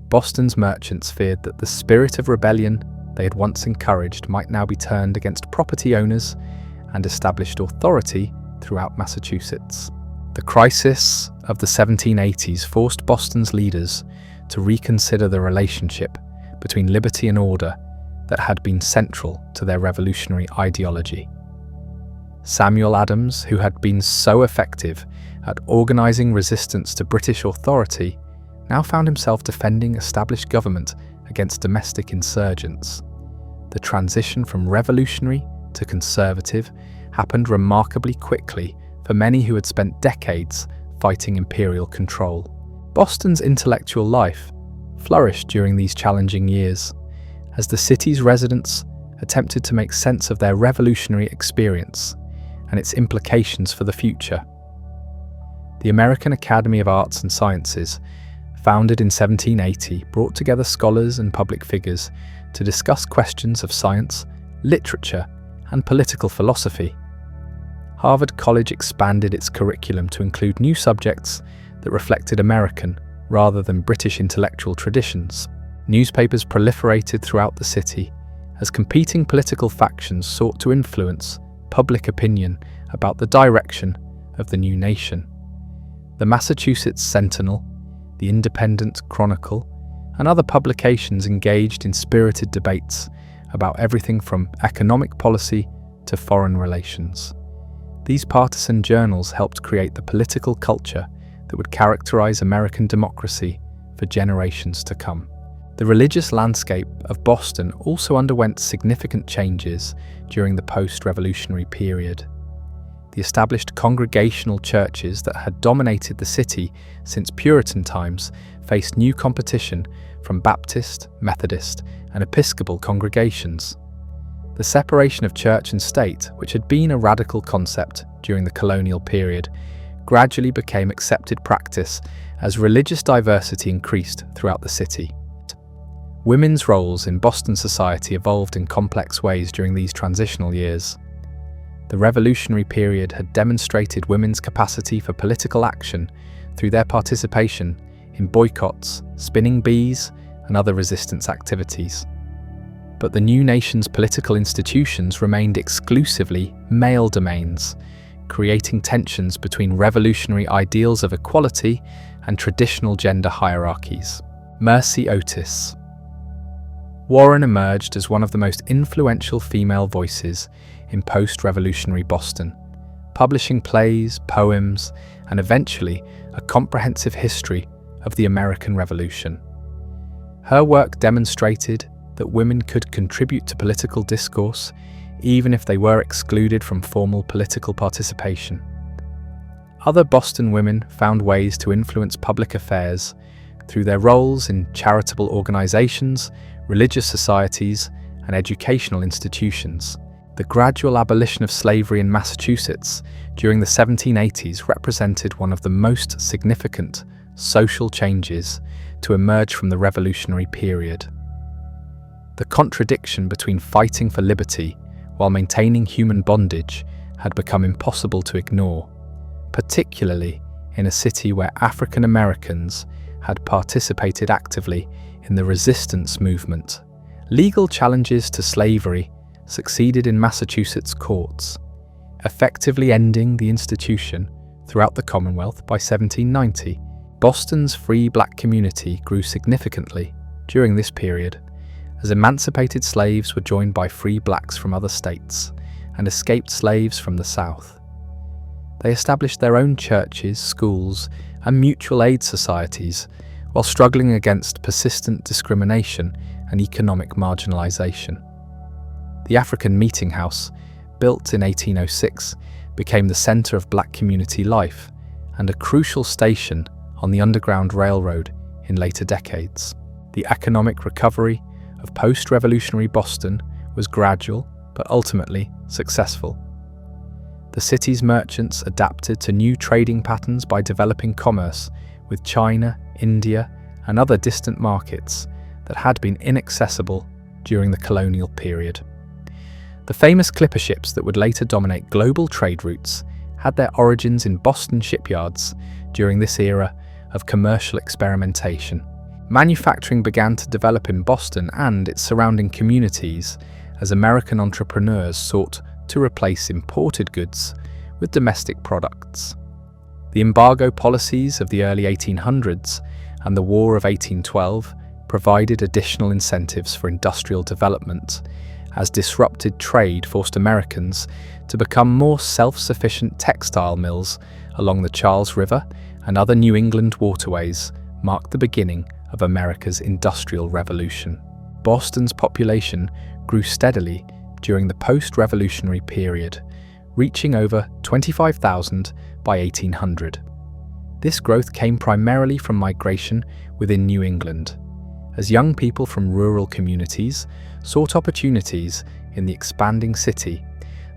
Boston's merchants feared that the spirit of rebellion they had once encouraged might now be turned against property owners and established authority throughout Massachusetts. The crisis of the 1780s forced Boston's leaders to reconsider the relationship between liberty and order that had been central to their revolutionary ideology. Samuel Adams, who had been so effective at organizing resistance to British authority, now found himself defending established government against domestic insurgents. The transition from revolutionary to conservative happened remarkably quickly for many who had spent decades fighting imperial control. Boston's intellectual life flourished during these challenging years, as the city's residents attempted to make sense of their revolutionary experience and its implications for the future. The American Academy of Arts and Sciences, founded in 1780, brought together scholars and public figures to discuss questions of science, literature, and political philosophy. Harvard College expanded its curriculum to include new subjects that reflected American rather than British intellectual traditions. Newspapers proliferated throughout the city as competing political factions sought to influence public opinion about the direction of the new nation. The Massachusetts Sentinel, the Independent Chronicle, and other publications engaged in spirited debates about everything from economic policy to foreign relations. These partisan journals helped create the political culture that would characterize American democracy for generations to come. The religious landscape of Boston also underwent significant changes during the post-revolutionary period. The established congregational churches that had dominated the city since Puritan times faced new competition from Baptist, Methodist, and Episcopal congregations. The separation of church and state, which had been a radical concept during the colonial period, gradually became accepted practice as religious diversity increased throughout the city. Women's roles in Boston society evolved in complex ways during these transitional years. The revolutionary period had demonstrated women's capacity for political action through their participation in boycotts, spinning bees, and other resistance activities. But the new nation's political institutions remained exclusively male domains, creating tensions between revolutionary ideals of equality and traditional gender hierarchies. Mercy Otis. Warren emerged as one of the most influential female voices in post-revolutionary Boston, publishing plays, poems, and eventually a comprehensive history of the American Revolution. Her work demonstrated that women could contribute to political discourse even if they were excluded from formal political participation. Other Boston women found ways to influence public affairs through their roles in charitable organizations, religious societies, and educational institutions. The gradual abolition of slavery in Massachusetts during the 1780s represented one of the most significant social changes to emerge from the Revolutionary period. The contradiction between fighting for liberty while maintaining human bondage had become impossible to ignore, particularly in a city where African Americans had participated actively in the resistance movement. Legal challenges to slavery succeeded in Massachusetts courts, effectively ending the institution throughout the Commonwealth by 1790. Boston's free black community grew significantly during this period, as emancipated slaves were joined by free blacks from other states and escaped slaves from the South. They established their own churches, schools, and mutual aid societies while struggling against persistent discrimination and economic marginalization. The African Meeting House, built in 1806, became the center of black community life and a crucial station on the Underground Railroad in later decades. The economic recovery of post-revolutionary Boston was gradual but ultimately successful. The The city's merchants adapted to new trading patterns by developing commerce with China, India, and other distant markets that had been inaccessible during the colonial period. The famous clipper ships that would later dominate global trade routes had their origins in Boston shipyards during this era of commercial experimentation. Manufacturing began to develop in Boston and its surrounding communities as American entrepreneurs sought to replace imported goods with domestic products. The embargo policies of the early 1800s and the War of 1812 provided additional incentives for industrial development, as disrupted trade forced Americans to become more self-sufficient textile mills along the Charles River and other New England waterways marked the beginning of America's Industrial Revolution. Boston's population grew steadily during the post-revolutionary period, reaching over 25,000 by 1800. This growth came primarily from migration within New England, as young people from rural communities sought opportunities in the expanding city.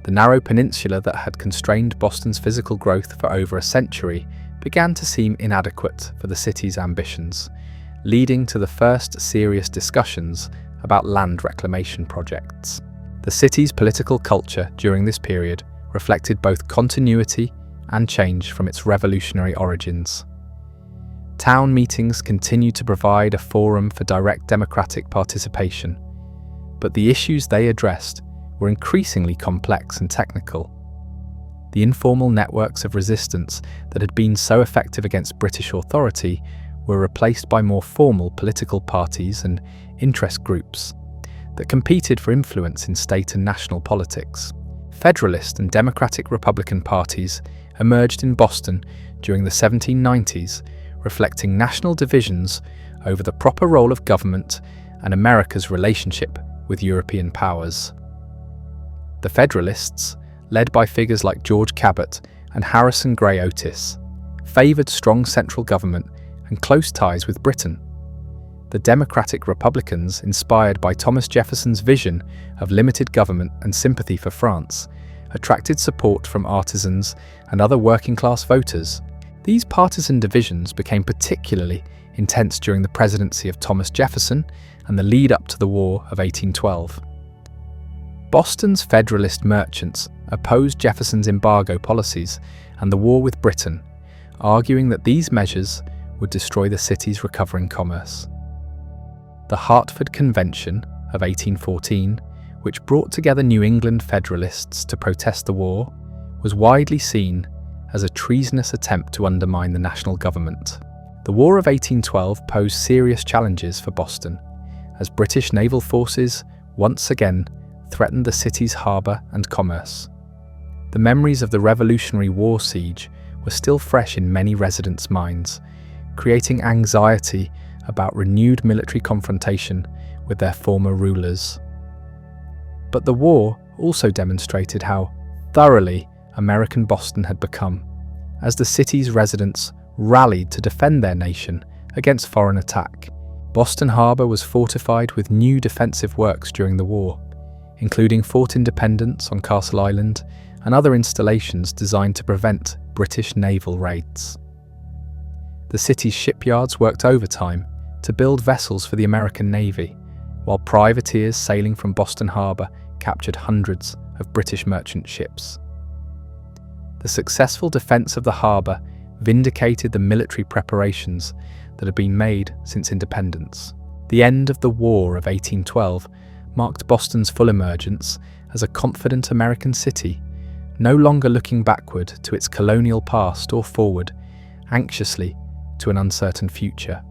The narrow peninsula that had constrained Boston's physical growth for over a century began to seem inadequate for the city's ambitions, leading to the first serious discussions about land reclamation projects. The city's political culture during this period reflected both continuity and change from its revolutionary origins. Town meetings continued to provide a forum for direct democratic participation, but the issues they addressed were increasingly complex and technical. The informal networks of resistance that had been so effective against British authority were replaced by more formal political parties and interest groups that competed for influence in state and national politics. Federalist and Democratic Republican parties emerged in Boston during the 1790s, reflecting national divisions over the proper role of government and America's relationship with European powers. The Federalists, led by figures like George Cabot and Harrison Gray Otis, favoured strong central government and close ties with Britain. The Democratic Republicans, inspired by Thomas Jefferson's vision of limited government and sympathy for France, attracted support from artisans and other working-class voters. These partisan divisions became particularly intense during the presidency of Thomas Jefferson and the lead-up to the War of 1812. Boston's Federalist merchants opposed Jefferson's embargo policies and the war with Britain, arguing that these measures would destroy the city's recovering commerce. The Hartford Convention of 1814, which brought together New England Federalists to protest the war, was widely seen as a treasonous attempt to undermine the national government. The War of 1812 posed serious challenges for Boston, as British naval forces once again threatened the city's harbour and commerce. The memories of the Revolutionary War siege were still fresh in many residents' minds, creating anxiety about renewed military confrontation with their former rulers. But the war also demonstrated how thoroughly American Boston had become, as the city's residents rallied to defend their nation against foreign attack. Boston Harbor was fortified with new defensive works during the war, including Fort Independence on Castle Island and other installations designed to prevent British naval raids. The city's shipyards worked overtime to build vessels for the American Navy, while privateers sailing from Boston Harbor captured hundreds of British merchant ships. The successful defense of the harbor vindicated the military preparations that had been made since independence. The end of the War of 1812 marked Boston's full emergence as a confident American city, no longer looking backward to its colonial past or forward, anxiously to an uncertain future.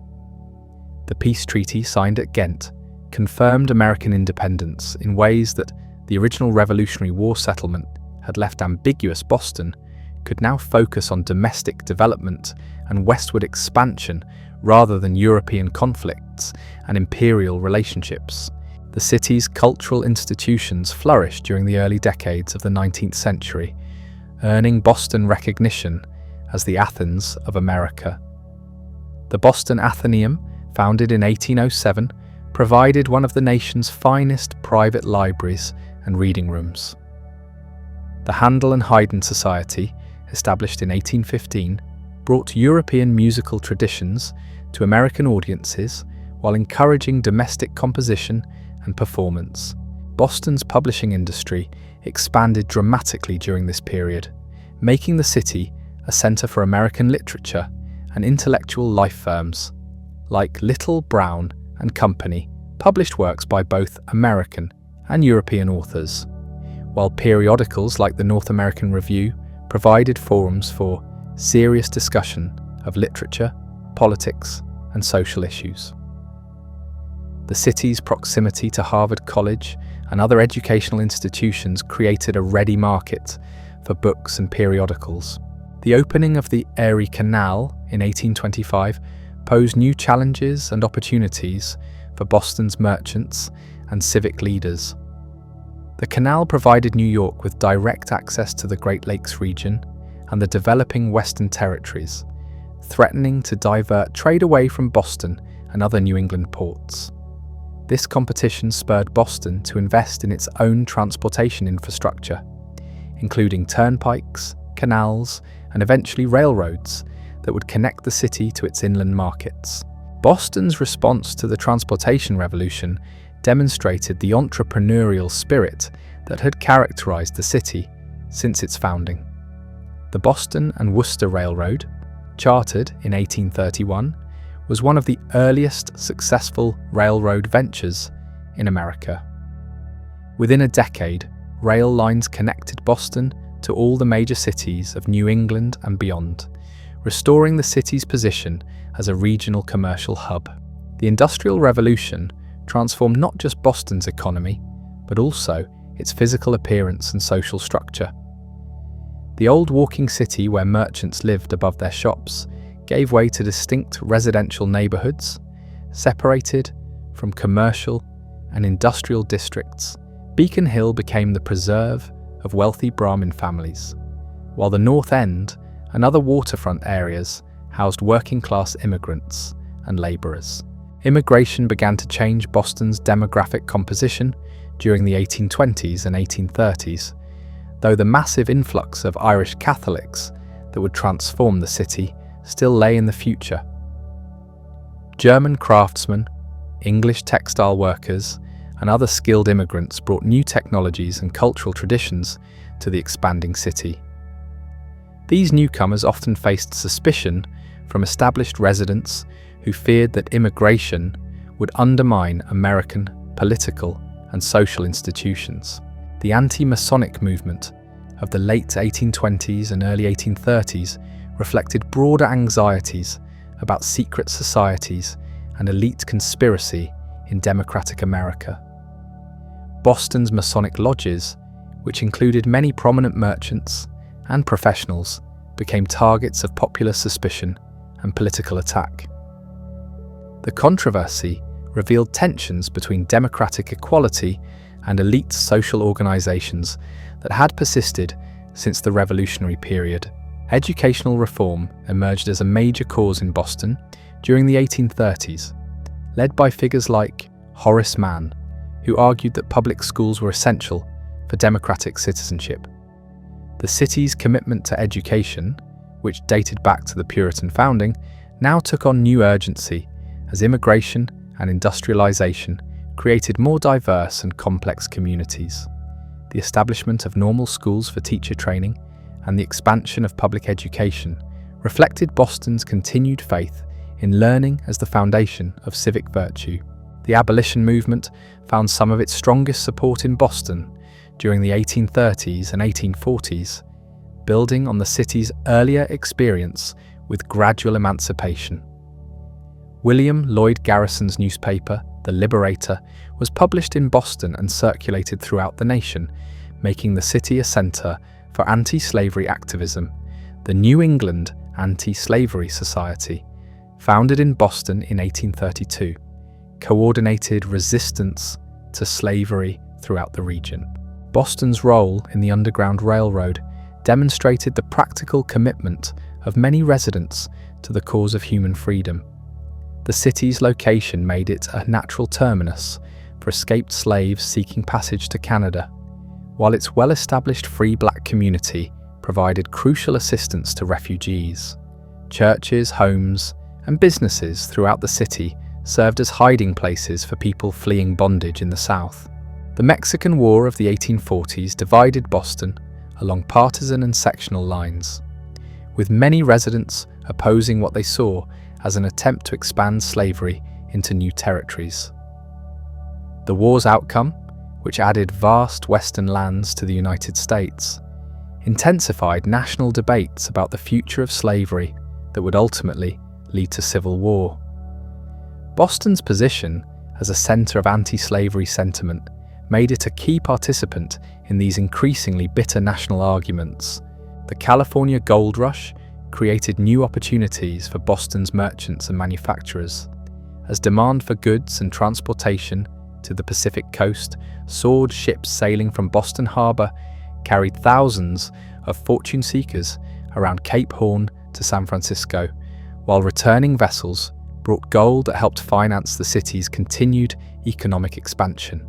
The peace treaty signed at Ghent confirmed American independence in ways that the original Revolutionary War settlement had left ambiguous. Boston could now focus on domestic development and westward expansion rather than European conflicts and imperial relationships. The city's cultural institutions flourished during the early decades of the 19th century, earning Boston recognition as the Athens of America. The Boston Athenaeum, founded in 1807, provided one of the nation's finest private libraries and reading rooms. The Handel and Haydn Society, established in 1815, brought European musical traditions to American audiences while encouraging domestic composition and performance. Boston's publishing industry expanded dramatically during this period, making the city a center for American literature and intellectual life. Firms like Little, Brown and Company published works by both American and European authors, while periodicals like the North American Review provided forums for serious discussion of literature, politics, and social issues. The city's proximity to Harvard College and other educational institutions created a ready market for books and periodicals. The opening of the Erie Canal in 1825 posed new challenges and opportunities for Boston's merchants and civic leaders. The canal provided New York with direct access to the Great Lakes region and the developing Western Territories, threatening to divert trade away from Boston and other New England ports. This competition spurred Boston to invest in its own transportation infrastructure, including turnpikes, canals, and eventually railroads that would connect the city to its inland markets. Boston's response to the transportation revolution demonstrated the entrepreneurial spirit that had characterized the city since its founding. The Boston and Worcester Railroad, chartered in 1831, was one of the earliest successful railroad ventures in America. Within a decade, rail lines connected Boston to all the major cities of New England and beyond, restoring the city's position as a regional commercial hub. The Industrial Revolution transformed not just Boston's economy, but also its physical appearance and social structure. The old walking city where merchants lived above their shops gave way to distinct residential neighborhoods, separated from commercial and industrial districts. Beacon Hill became the preserve of wealthy Brahmin families, while the North End and other waterfront areas housed working-class immigrants and laborers. Immigration began to change Boston's demographic composition during the 1820s and 1830s, though the massive influx of Irish Catholics that would transform the city still lay in the future. German craftsmen, English textile workers, and other skilled immigrants brought new technologies and cultural traditions to the expanding city. These newcomers often faced suspicion from established residents who feared that immigration would undermine American political and social institutions. The anti-Masonic movement of the late 1820s and early 1830s reflected broader anxieties about secret societies and elite conspiracy in democratic America. Boston's Masonic lodges, which included many prominent merchants and professionals, became targets of popular suspicion and political attack. The controversy revealed tensions between democratic equality and elite social organizations that had persisted since the Revolutionary period. Educational reform emerged as a major cause in Boston during the 1830s, led by figures like Horace Mann, who argued that public schools were essential for democratic citizenship. The city's commitment to education, which dated back to the Puritan founding, now took on new urgency as immigration and industrialization created more diverse and complex communities. The establishment of normal schools for teacher training and the expansion of public education reflected Boston's continued faith in learning as the foundation of civic virtue. The Abolition movement found some of its strongest support in Boston during the 1830s and 1840s, building on the city's earlier experience with gradual emancipation. William Lloyd Garrison's newspaper, The Liberator, was published in Boston and circulated throughout the nation, making the city a center for anti-slavery activism. The New England Anti-Slavery Society, founded in Boston in 1832, coordinated resistance to slavery throughout the region. Boston's role in the Underground Railroad demonstrated the practical commitment of many residents to the cause of human freedom. The city's location made it a natural terminus for escaped slaves seeking passage to Canada, while its well-established free black community provided crucial assistance to refugees. Churches, homes, and businesses throughout the city served as hiding places for people fleeing bondage in the South. The Mexican War of the 1840s divided Boston along partisan and sectional lines, with many residents opposing what they saw as an attempt to expand slavery into new territories. The war's outcome, which added vast western lands to the United States, intensified national debates about the future of slavery that would ultimately lead to civil war. Boston's position as a centre of anti-slavery sentiment made it a key participant in these increasingly bitter national arguments. The California Gold Rush created new opportunities for Boston's merchants and manufacturers, as demand for goods and transportation to the Pacific coast soared. Ships sailing from Boston Harbor carried thousands of fortune seekers around Cape Horn to San Francisco, while returning vessels brought gold that helped finance the city's continued economic expansion.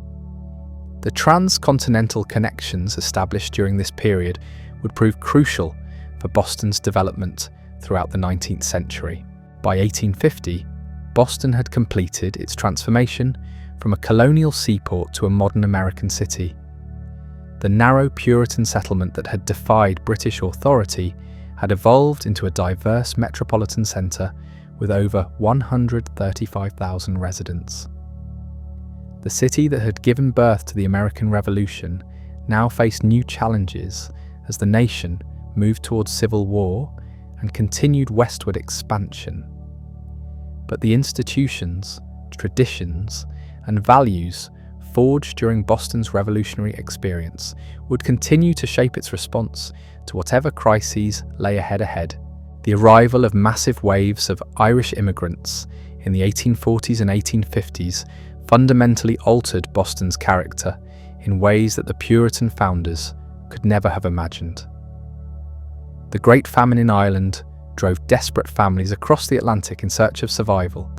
The transcontinental connections established during this period would prove crucial for Boston's development throughout the 19th century. By 1850, Boston had completed its transformation from a colonial seaport to a modern American city. The narrow Puritan settlement that had defied British authority had evolved into a diverse metropolitan centre with over 135,000 residents. The city that had given birth to the American Revolution now faced new challenges as the nation moved towards civil war and continued westward expansion. But the institutions, traditions, and values forged during Boston's revolutionary experience would continue to shape its response to whatever crises lay ahead. The arrival of massive waves of Irish immigrants in the 1840s and 1850s fundamentally altered Boston's character in ways that the Puritan founders could never have imagined. The Great Famine in Ireland drove desperate families across the Atlantic in search of survival,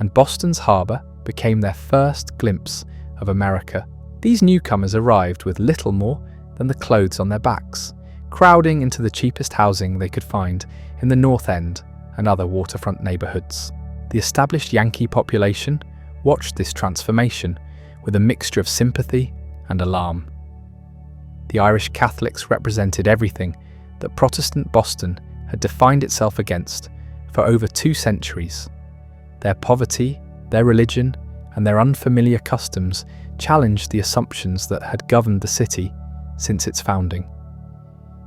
and Boston's harbour became their first glimpse of America. These newcomers arrived with little more than the clothes on their backs, crowding into the cheapest housing they could find in the North End and other waterfront neighbourhoods. The established Yankee population watched this transformation with a mixture of sympathy and alarm. The Irish Catholics represented everything that Protestant Boston had defined itself against for over 2 centuries. Their poverty, their religion, and their unfamiliar customs challenged the assumptions that had governed the city since its founding.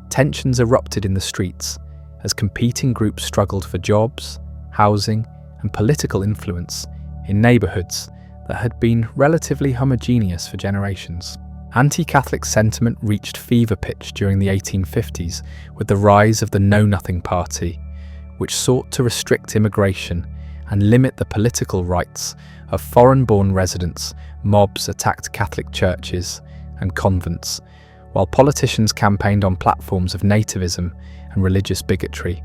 Tensions erupted in the streets as competing groups struggled for jobs, housing, and political influence in neighbourhoods that had been relatively homogeneous for generations. Anti-Catholic sentiment reached fever pitch during the 1850s with the rise of the Know Nothing Party, which sought to restrict immigration and limit the political rights of foreign-born residents. Mobs attacked Catholic churches and convents, while politicians campaigned on platforms of nativism and religious bigotry.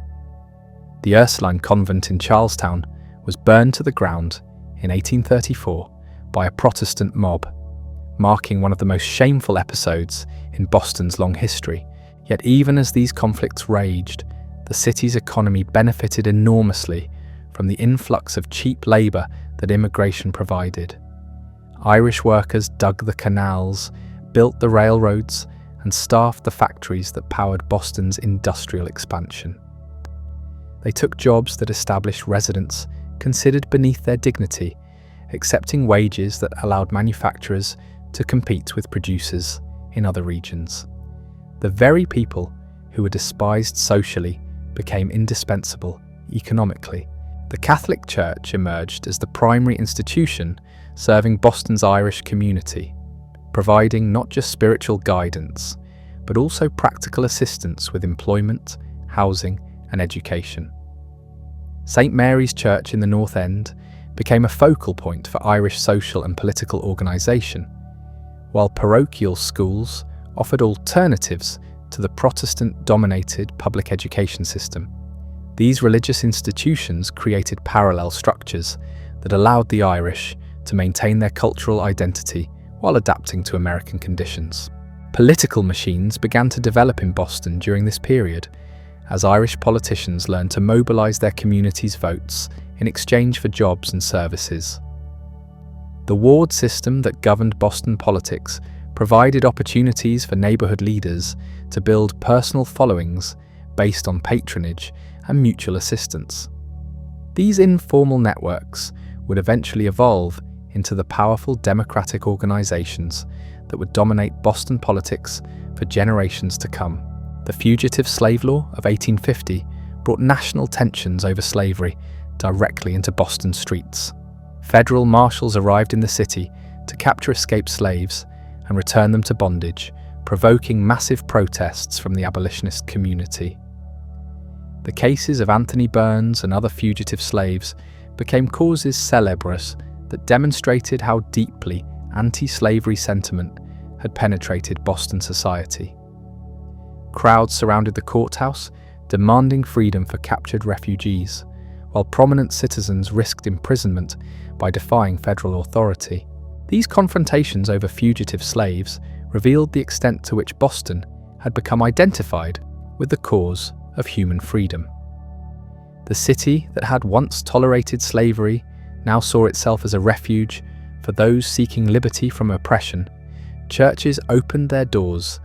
The Ursuline Convent in Charlestown was burned to the ground in 1834 by a Protestant mob, marking one of the most shameful episodes in Boston's long history. Yet even as these conflicts raged, the city's economy benefited enormously from the influx of cheap labour that immigration provided. Irish workers dug the canals, built the railroads, and staffed the factories that powered Boston's industrial expansion. They took jobs that established residents considered beneath their dignity, accepting wages that allowed manufacturers to compete with producers in other regions. The very people who were despised socially became indispensable economically. The Catholic Church emerged as the primary institution serving Boston's Irish community, providing not just spiritual guidance, but also practical assistance with employment, housing, and education. St. Mary's Church in the North End became a focal point for Irish social and political organisation, while parochial schools offered alternatives to the Protestant-dominated public education system. These religious institutions created parallel structures that allowed the Irish to maintain their cultural identity while adapting to American conditions. Political machines began to develop in Boston during this period, as Irish politicians learned to mobilise their community's votes in exchange for jobs and services. The ward system that governed Boston politics provided opportunities for neighbourhood leaders to build personal followings based on patronage and mutual assistance. These informal networks would eventually evolve into the powerful democratic organisations that would dominate Boston politics for generations to come. The Fugitive Slave Law of 1850 brought national tensions over slavery directly into Boston streets. Federal marshals arrived in the city to capture escaped slaves and return them to bondage, provoking massive protests from the abolitionist community. The cases of Anthony Burns and other fugitive slaves became causes célèbres that demonstrated how deeply anti-slavery sentiment had penetrated Boston society. Crowds surrounded the courthouse, demanding freedom for captured refugees, while prominent citizens risked imprisonment by defying federal authority. These confrontations over fugitive slaves revealed the extent to which Boston had become identified with the cause of human freedom. The city that had once tolerated slavery now saw itself as a refuge for those seeking liberty from oppression. Churches opened their doors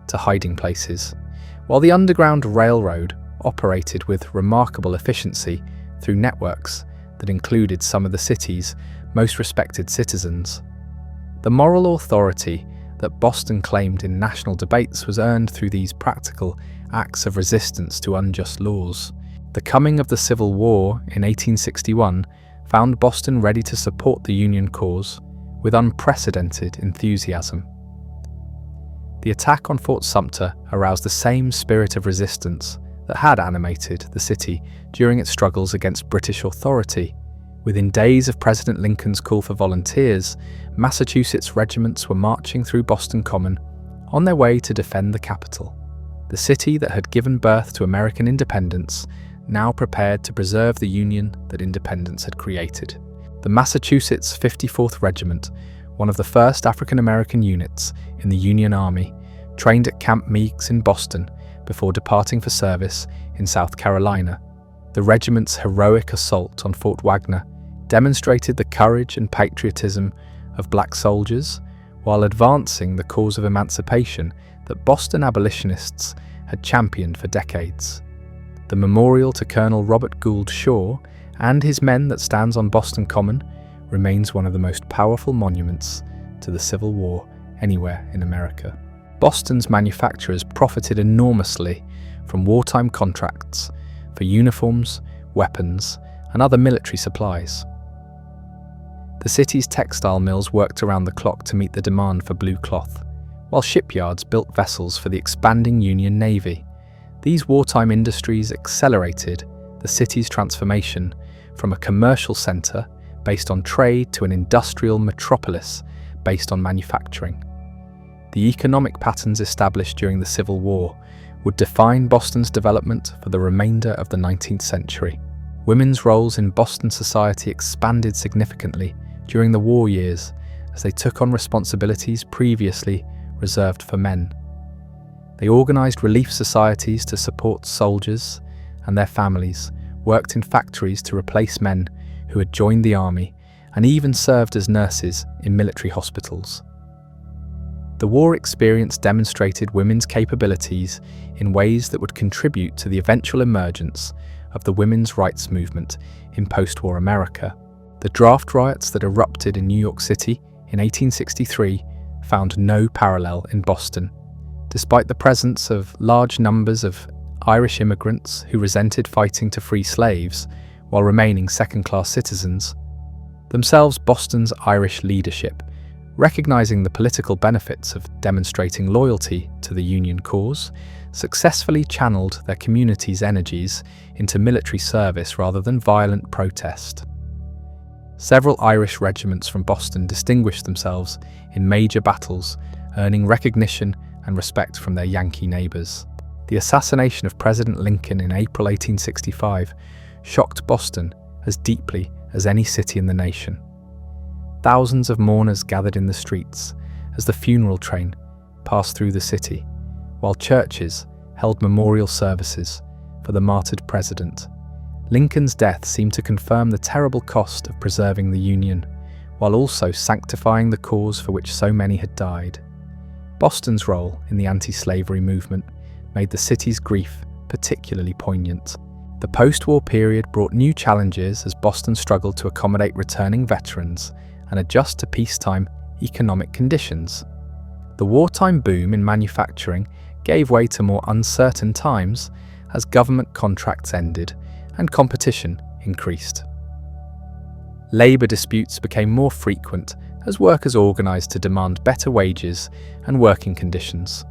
to hiding places, while the Underground Railroad operated with remarkable efficiency through networks that included some of the city's most respected citizens. The moral authority that Boston claimed in national debates was earned through these practical acts of resistance to unjust laws. The coming of the Civil War in 1861 found Boston ready to support the Union cause with unprecedented enthusiasm. The attack on Fort Sumter aroused the same spirit of resistance that had animated the city during its struggles against British authority. Within days of President Lincoln's call for volunteers, Massachusetts regiments were marching through Boston Common on their way to defend the capital. The city that had given birth to American independence now prepared to preserve the Union that independence had created. The Massachusetts 54th Regiment, one of the first African-American units in the Union Army, trained at Camp Meigs in Boston before departing for service in South Carolina. The regiment's heroic assault on Fort Wagner demonstrated the courage and patriotism of black soldiers while advancing the cause of emancipation that Boston abolitionists had championed for decades. The memorial to Colonel Robert Gould Shaw and his men that stands on Boston Common remains one of the most powerful monuments to the Civil War anywhere in America. Boston's manufacturers profited enormously from wartime contracts for uniforms, weapons, and other military supplies. The city's textile mills worked around the clock to meet the demand for blue cloth, while shipyards built vessels for the expanding Union Navy. These wartime industries accelerated the city's transformation from a commercial centre based on trade to an industrial metropolis based on manufacturing. The economic patterns established during the Civil War would define Boston's development for the remainder of the 19th century. Women's roles in Boston society expanded significantly during the war years as they took on responsibilities previously reserved for men. They organised relief societies to support soldiers and their families, worked in factories to replace men who had joined the army, and even served as nurses in military hospitals. The war experience demonstrated women's capabilities in ways that would contribute to the eventual emergence of the women's rights movement in post-war America. The draft riots that erupted in New York City in 1863 found no parallel in Boston. Despite the presence of large numbers of Irish immigrants who resented fighting to free slaves while remaining second-class citizens, themselves Boston's Irish leadership, recognizing the political benefits of demonstrating loyalty to the Union cause, successfully channeled their community's energies into military service rather than violent protest. Several Irish regiments from Boston distinguished themselves in major battles, earning recognition and respect from their Yankee neighbours. The assassination of President Lincoln in April 1865 shocked Boston as deeply as any city in the nation. Thousands of mourners gathered in the streets as the funeral train passed through the city, while churches held memorial services for the martyred president. Lincoln's death seemed to confirm the terrible cost of preserving the Union, while also sanctifying the cause for which so many had died. Boston's role in the anti-slavery movement made the city's grief particularly poignant. The post-war period brought new challenges as Boston struggled to accommodate returning veterans and adjust to peacetime economic conditions. The wartime boom in manufacturing gave way to more uncertain times as government contracts ended and competition increased. Labour disputes became more frequent as workers organised to demand better wages and working conditions,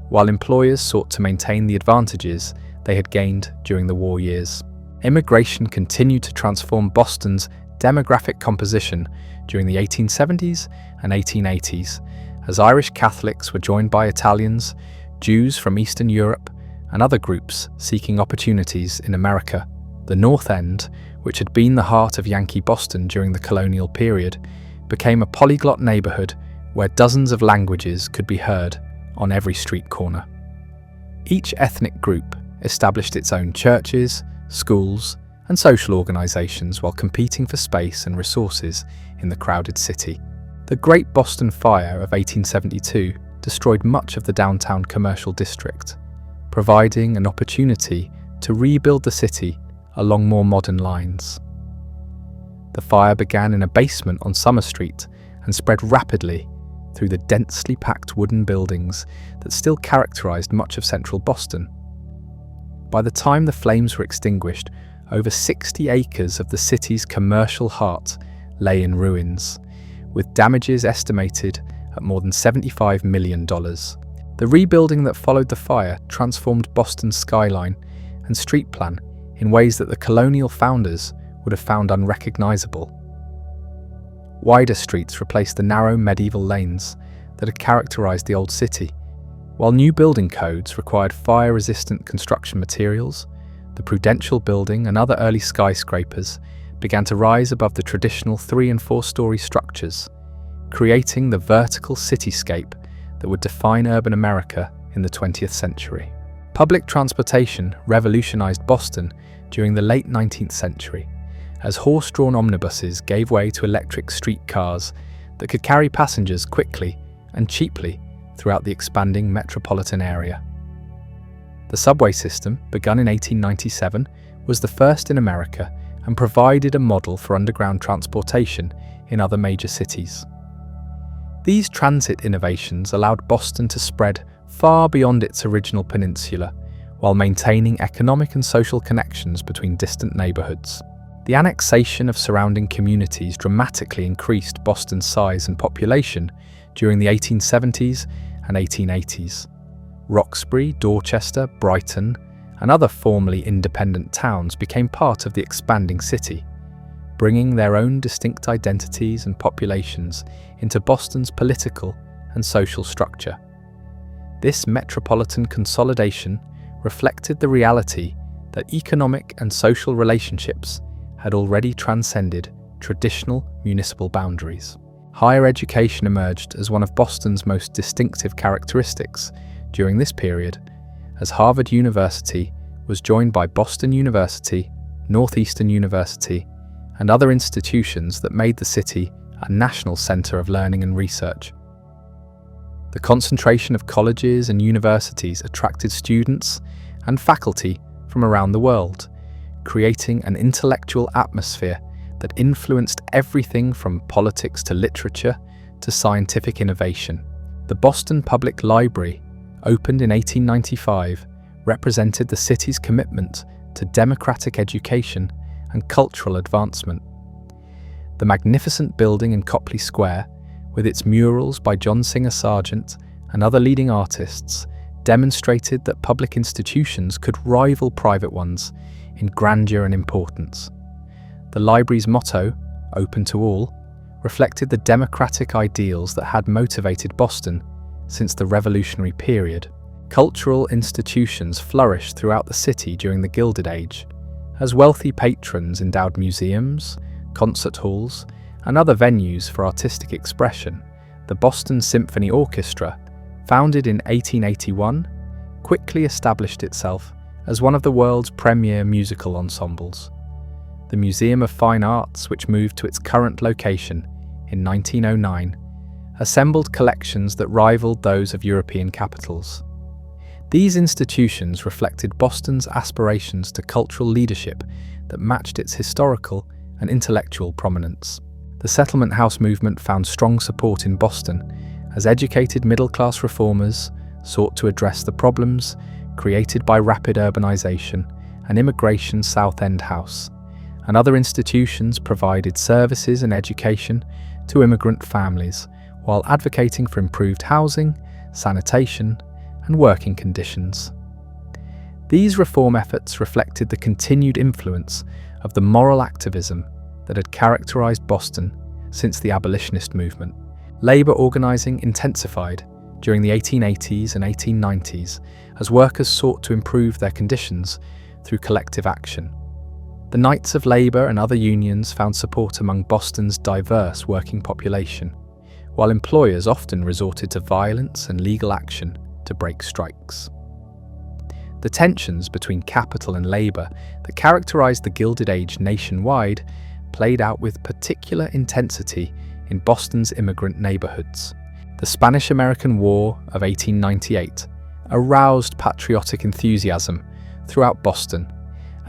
while employers sought to maintain the advantages they had gained during the war years. Immigration continued to transform Boston's demographic composition during the 1870s and 1880s, as Irish Catholics were joined by Italians, Jews from Eastern Europe, and other groups seeking opportunities in America. The North End, which had been the heart of Yankee Boston during the colonial period, became a polyglot neighborhood where dozens of languages could be heard on every street corner. Each ethnic group established its own churches, schools, and social organizations while competing for space and resources in the crowded city. The Great Boston Fire of 1872 destroyed much of the downtown commercial district, providing an opportunity to rebuild the city along more modern lines. The fire began in a basement on Summer Street and spread rapidly through the densely packed wooden buildings that still characterized much of central Boston. By the time the flames were extinguished, over 60 acres of the city's commercial heart lay in ruins, with damages estimated at more than $75 million. The rebuilding that followed the fire transformed Boston's skyline and street plan in ways that the colonial founders would have found unrecognizable. Wider streets replaced the narrow medieval lanes that had characterized the old city, while new building codes required fire-resistant construction materials. The Prudential Building and other early skyscrapers began to rise above the traditional 3- and 4-story structures, creating the vertical cityscape that would define urban America in the 20th century. Public transportation revolutionized Boston during the late 19th century, as horse-drawn omnibuses gave way to electric streetcars that could carry passengers quickly and cheaply throughout the expanding metropolitan area. The subway system, begun in 1897, was the first in America and provided a model for underground transportation in other major cities. These transit innovations allowed Boston to spread far beyond its original peninsula, while maintaining economic and social connections between distant neighborhoods. The annexation of surrounding communities dramatically increased Boston's size and population during the 1870s and 1880s. Roxbury, Dorchester, Brighton, and other formerly independent towns became part of the expanding city, bringing their own distinct identities and populations into Boston's political and social structure. This metropolitan consolidation reflected the reality that economic and social relationships had already transcended traditional municipal boundaries. Higher education emerged as one of Boston's most distinctive characteristics during this period, as Harvard University was joined by Boston University, Northeastern University, and other institutions that made the city a national center of learning and research. The concentration of colleges and universities attracted students and faculty from around the world, creating an intellectual atmosphere that influenced everything from politics to literature to scientific innovation. The Boston Public Library, opened in 1895, represented the city's commitment to democratic education and cultural advancement. The magnificent building in Copley Square, with its murals by John Singer Sargent and other leading artists, demonstrated that public institutions could rival private ones in grandeur and importance. The library's motto, "Open to All," reflected the democratic ideals that had motivated Boston since the Revolutionary period. Cultural institutions flourished throughout the city during the Gilded Age, as wealthy patrons endowed museums, concert halls, and other venues for artistic expression. The Boston Symphony Orchestra, Founded in 1881, quickly established itself as one of the world's premier musical ensembles. The Museum of Fine Arts, which moved to its current location in 1909, assembled collections that rivaled those of European capitals. These institutions reflected Boston's aspirations to cultural leadership that matched its historical and intellectual prominence. The settlement house movement found strong support in Boston as educated middle-class reformers sought to address the problems created by rapid urbanization and immigration. South End House and other institutions provided services and education to immigrant families while advocating for improved housing, sanitation, and working conditions. These reform efforts reflected the continued influence of the moral activism that had characterized Boston since the abolitionist movement. Labor organizing intensified during the 1880s and 1890s as workers sought to improve their conditions through collective action. The Knights of Labor and other unions found support among Boston's diverse working population, while employers often resorted to violence and legal action to break strikes. The tensions between capital and labor that characterized the Gilded Age nationwide played out with particular intensity in Boston's immigrant neighborhoods. The Spanish-American War of 1898 aroused patriotic enthusiasm throughout Boston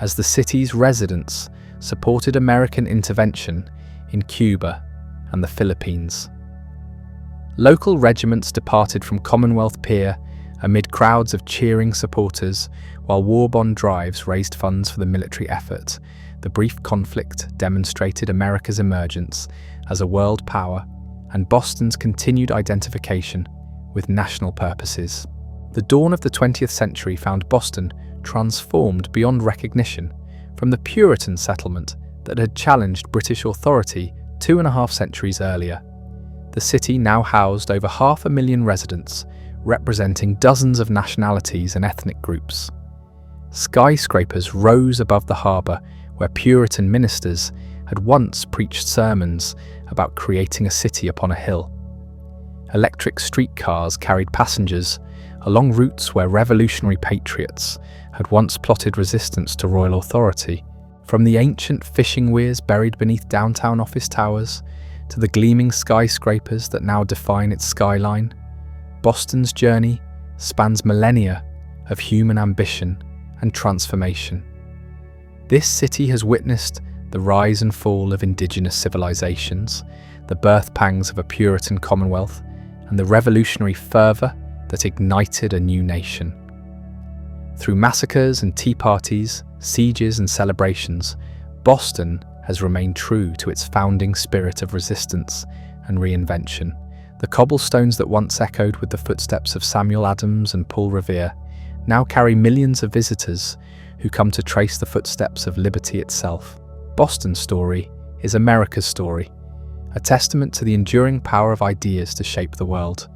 as the city's residents supported American intervention in Cuba and the Philippines. Local regiments departed from Commonwealth Pier amid crowds of cheering supporters, while war bond drives raised funds for the military effort. The brief conflict demonstrated America's emergence as a world power and Boston's continued identification with national purposes. The dawn of the 20th century found Boston transformed beyond recognition from the Puritan settlement that had challenged British authority 2.5 centuries earlier. The city now housed over 500,000 residents, representing dozens of nationalities and ethnic groups. Skyscrapers rose above the harbour, where Puritan ministers had once preached sermons about creating a city upon a hill. Electric streetcars carried passengers along routes where revolutionary patriots had once plotted resistance to royal authority. From the ancient fishing weirs buried beneath downtown office towers to the gleaming skyscrapers that now define its skyline, Boston's journey spans millennia of human ambition and transformation. This city has witnessed the rise and fall of indigenous civilizations, the birth pangs of a Puritan commonwealth, and the revolutionary fervour that ignited a new nation. Through massacres and tea parties, sieges and celebrations, Boston has remained true to its founding spirit of resistance and reinvention. The cobblestones that once echoed with the footsteps of Samuel Adams and Paul Revere now carry millions of visitors who come to trace the footsteps of liberty itself. Boston's story is America's story, a testament to the enduring power of ideas to shape the world.